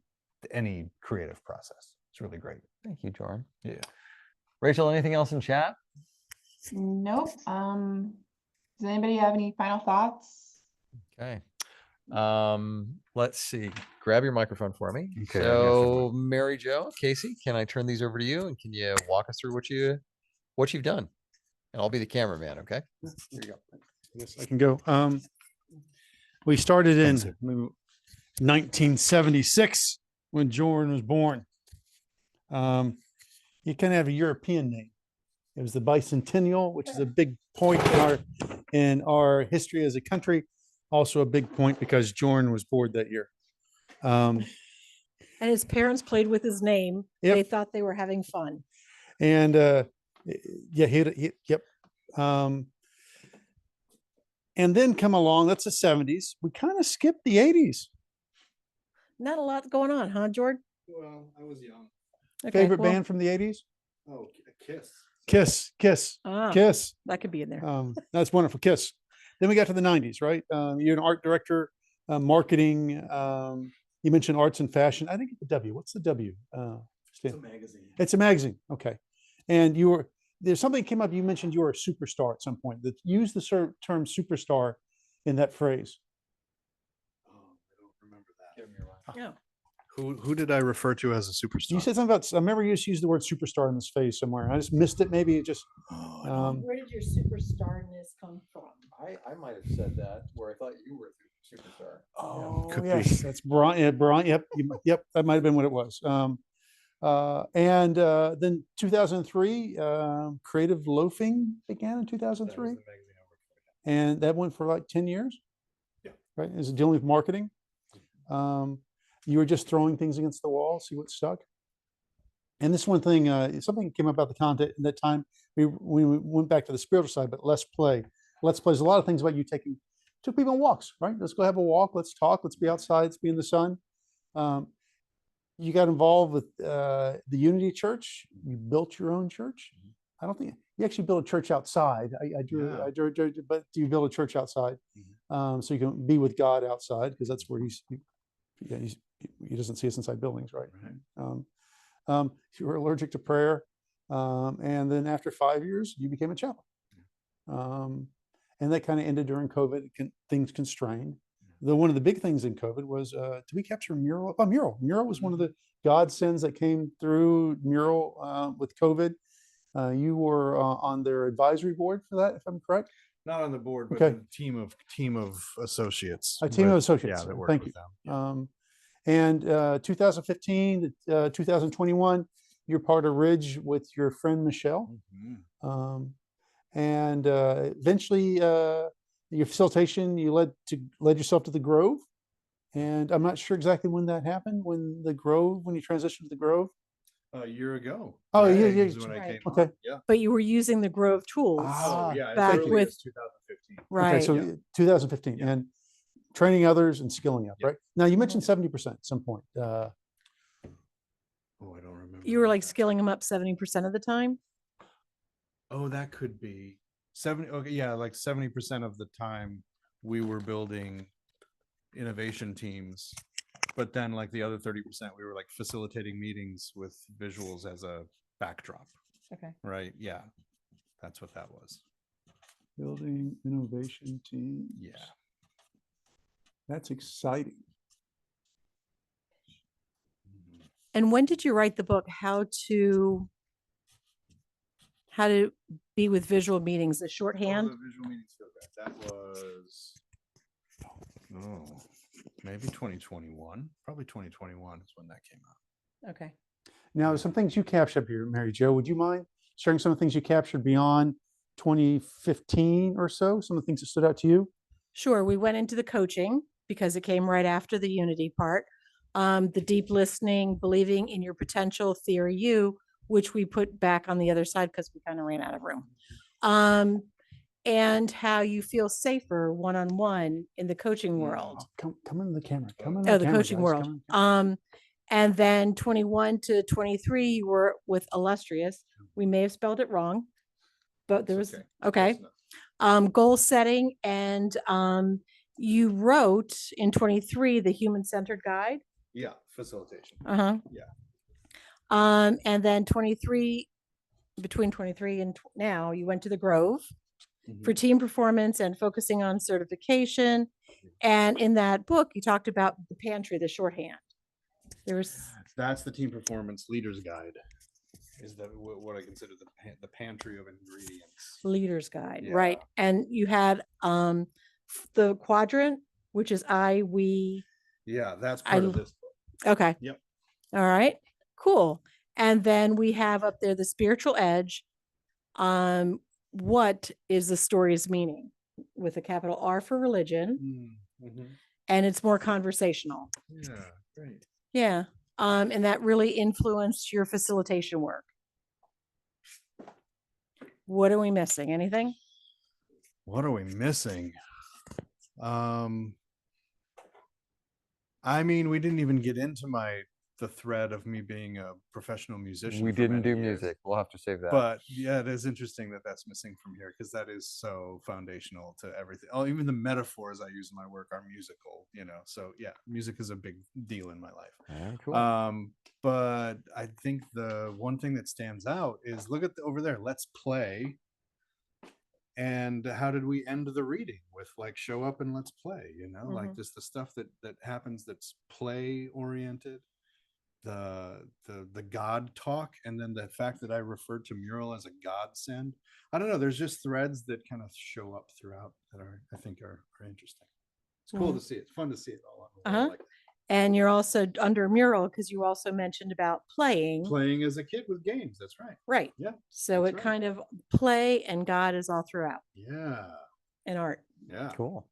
any creative process. It's really great. Thank you, Joran. Yeah. Rachel, anything else in chat? Nope. Does anybody have any final thoughts? Okay. Let's see. Grab your microphone for me. Okay, I got your So, Mary Jo, Casey, can I turn these over to you, and can you walk us through what you've done? And I'll be the cameraman. Okay. Here you go. I guess I can go. We started in Thanks, sir. 1976 when Joran was born. You kind of have a European name. It was the bicentennial, which is a big point in our history as a country. Also a big point because Joran was born that year. And his parents played with his name. Yep. They thought they were having fun. And yeah, yep. And then come along, that's the 70s. We kind of skipped the 80s. Not a lot going on, huh, Jordan? Well, I was young. Okay, Favorite well, band from the 80s? Oh, Kiss. Kiss. ah, Kiss. that could be in there. That's wonderful. Kiss. Then we got to the 90s, right? You're an art director, marketing. You mentioned arts and fashion. I think it's the W. What's the W? Stan? magazine. It's a magazine. Okay. And there's something came up. You mentioned you were a superstar at some point. That use the term superstar in that phrase. Oh, I don't remember that. Yeah. Who did I refer to as a superstar? You said something about, I remember you used the word superstar in this phase somewhere. I just missed it. Maybe it just, Where did your superstarness come from? I might have said that where I thought you were the superstar. oh, could be. yes, that's Brian. Yeah, Brian. Yep. Yep. That might've been what it was. And then 2003, Creative Loafing began in 2003. And that went for like 10 years. Yeah. Right. Is dealing with marketing. You were just throwing things against the wall, see what stuck. And this one thing, something came up about the content at that time. We went back to the spiritual side, but let's play. Let's play. There's a lot of things about you took people on walks, right? Let's go have a walk. Let's talk. Let's be outside. Let's be in the sun. You got involved with the Unity Church. You built your own church. I don't think you actually built a church outside. I drew, but you build a church outside, so you can be with God outside, because that's where he doesn't see us inside buildings, right? You were allergic to prayer, and then after 5 years, you became a chaplain, and that kind of ended during COVID. Things constrained. One of the big things in COVID was, did we capture mural? Oh, mural was one of the godsends that came through mural with COVID. You were on their advisory board for that, if I'm correct. Not on the board, but Okay. a team of associates. A team of associates. Yeah, that worked Thank with you. them. And 2015 to 2021, you're part of Ridge with your friend Michelle. Mhm. And eventually, your facilitation, you led yourself to the Grove. And I'm not sure exactly when that happened, when you transitioned to the Grove. A year ago. Oh, yeah, Right, yeah, is when I right. came Okay. on. Yeah. But you were using the Grove tools. Ah, Oh, yeah. back As early with- as 2015. Right. Okay, so Yeah. 2015, Yeah. and training others and skilling up, Yeah. right? Now, you mentioned 70% at some point. Oh, I don't remember. You were what like that- skilling them up 70% of the time. Oh, that could be 70. Okay, yeah, like 70% of the time we were building innovation teams, but then like the other 30%, we were like facilitating meetings with visuals as a backdrop. Okay. Right? Yeah, that's what that was. Building innovation team. Yeah. That's exciting. And when did you write the book, How to Be with Visual Meetings, the shorthand? Oh, the visual meetings field guide. That was maybe 2021. Probably 2021 is when that came out. Okay. Now, some things you captured up here, Mary Jo. Would you mind sharing some of the things you captured beyond 2015 or so? Some of the things that stood out to you? Sure. We went into the coaching because it came right after the Unity part. The deep listening, believing in your potential, theory U, which we put back on the other side because we kind of ran out of room. And how you feel safer one-on-one in the coaching world. Come in the camera. Come in Oh, the camera, coaching guys. world. Come in the camera. And then 21 to 23, you were with Illustrious. We may have spelled it wrong, but there was, It's okay. Close enough. Goal setting, and you wrote in 23 the human-centered guide. Yeah, facilitation. Uh-huh. Yeah. And then 23, between 23 and now, you went to the Grove. for team performance and focusing on certification. And in that book, you talked about the pantry, the shorthand. There was, That's the team performance leader's guide. Is that what I consider the pantry of ingredients? leader's guide, Yeah. right? And you had the quadrant, which is I, we. Yeah, that's part of this. Okay. Yep. All right. Cool. And then we have up there the spiritual edge. What is the story's meaning? With a capital R for religion, and it's more conversational. Yeah, great. Yeah. And that really influenced your facilitation work. What are we missing? Anything? What are we missing? I mean, we didn't even get into the thread of me being a professional musician. We for didn't many do years. music. We'll have to save that. But yeah, it is interesting that that's missing from here because that is so foundational to everything. Oh, even the metaphors I use in my work are musical, So yeah, music is a big deal in my life. Yeah, cool. But I think the one thing that stands out is look at over there. Let's play. And how did we end the reading with like show up and let's play? Like just the stuff that happens that's play oriented. The God talk, and then the fact that I referred to mural as a godsend. I don't know. There's just threads that kind of show up throughout that I think are interesting. It's cool to see. It's fun to see it all. Like And you're also under mural because you also mentioned about playing as a kid with games. That's right. Right. Yeah. So it kind of play and God is all throughout. Yeah. In art. Yeah. Cool.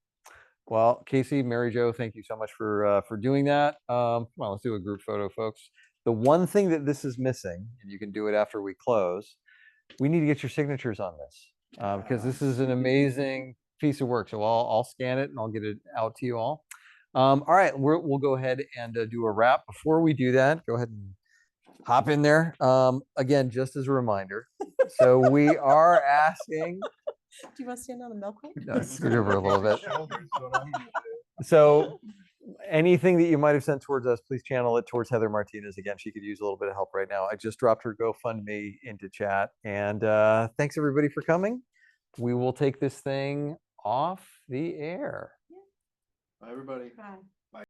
Well, Casey, Mary Jo, thank you so much for doing that. Come on, let's do a group photo, folks. The one thing that this is missing, and you can do it after we close, we need to get your signatures on this because this is an amazing piece of work. So I'll scan it and I'll get it out to you all. All right, we'll go ahead and do a wrap. Before we do that, go ahead and hop in there. Again, just as a reminder. So we are asking. Do you want to stand on the milk crate? Scoot over a little bit. So anything that you might have sent towards us, please channel it towards Heather Martinez. Again, she could use a little bit of help right now. I just dropped her GoFundMe into chat. And thanks everybody for coming. We will take this thing off the air. Bye, everybody. Bye.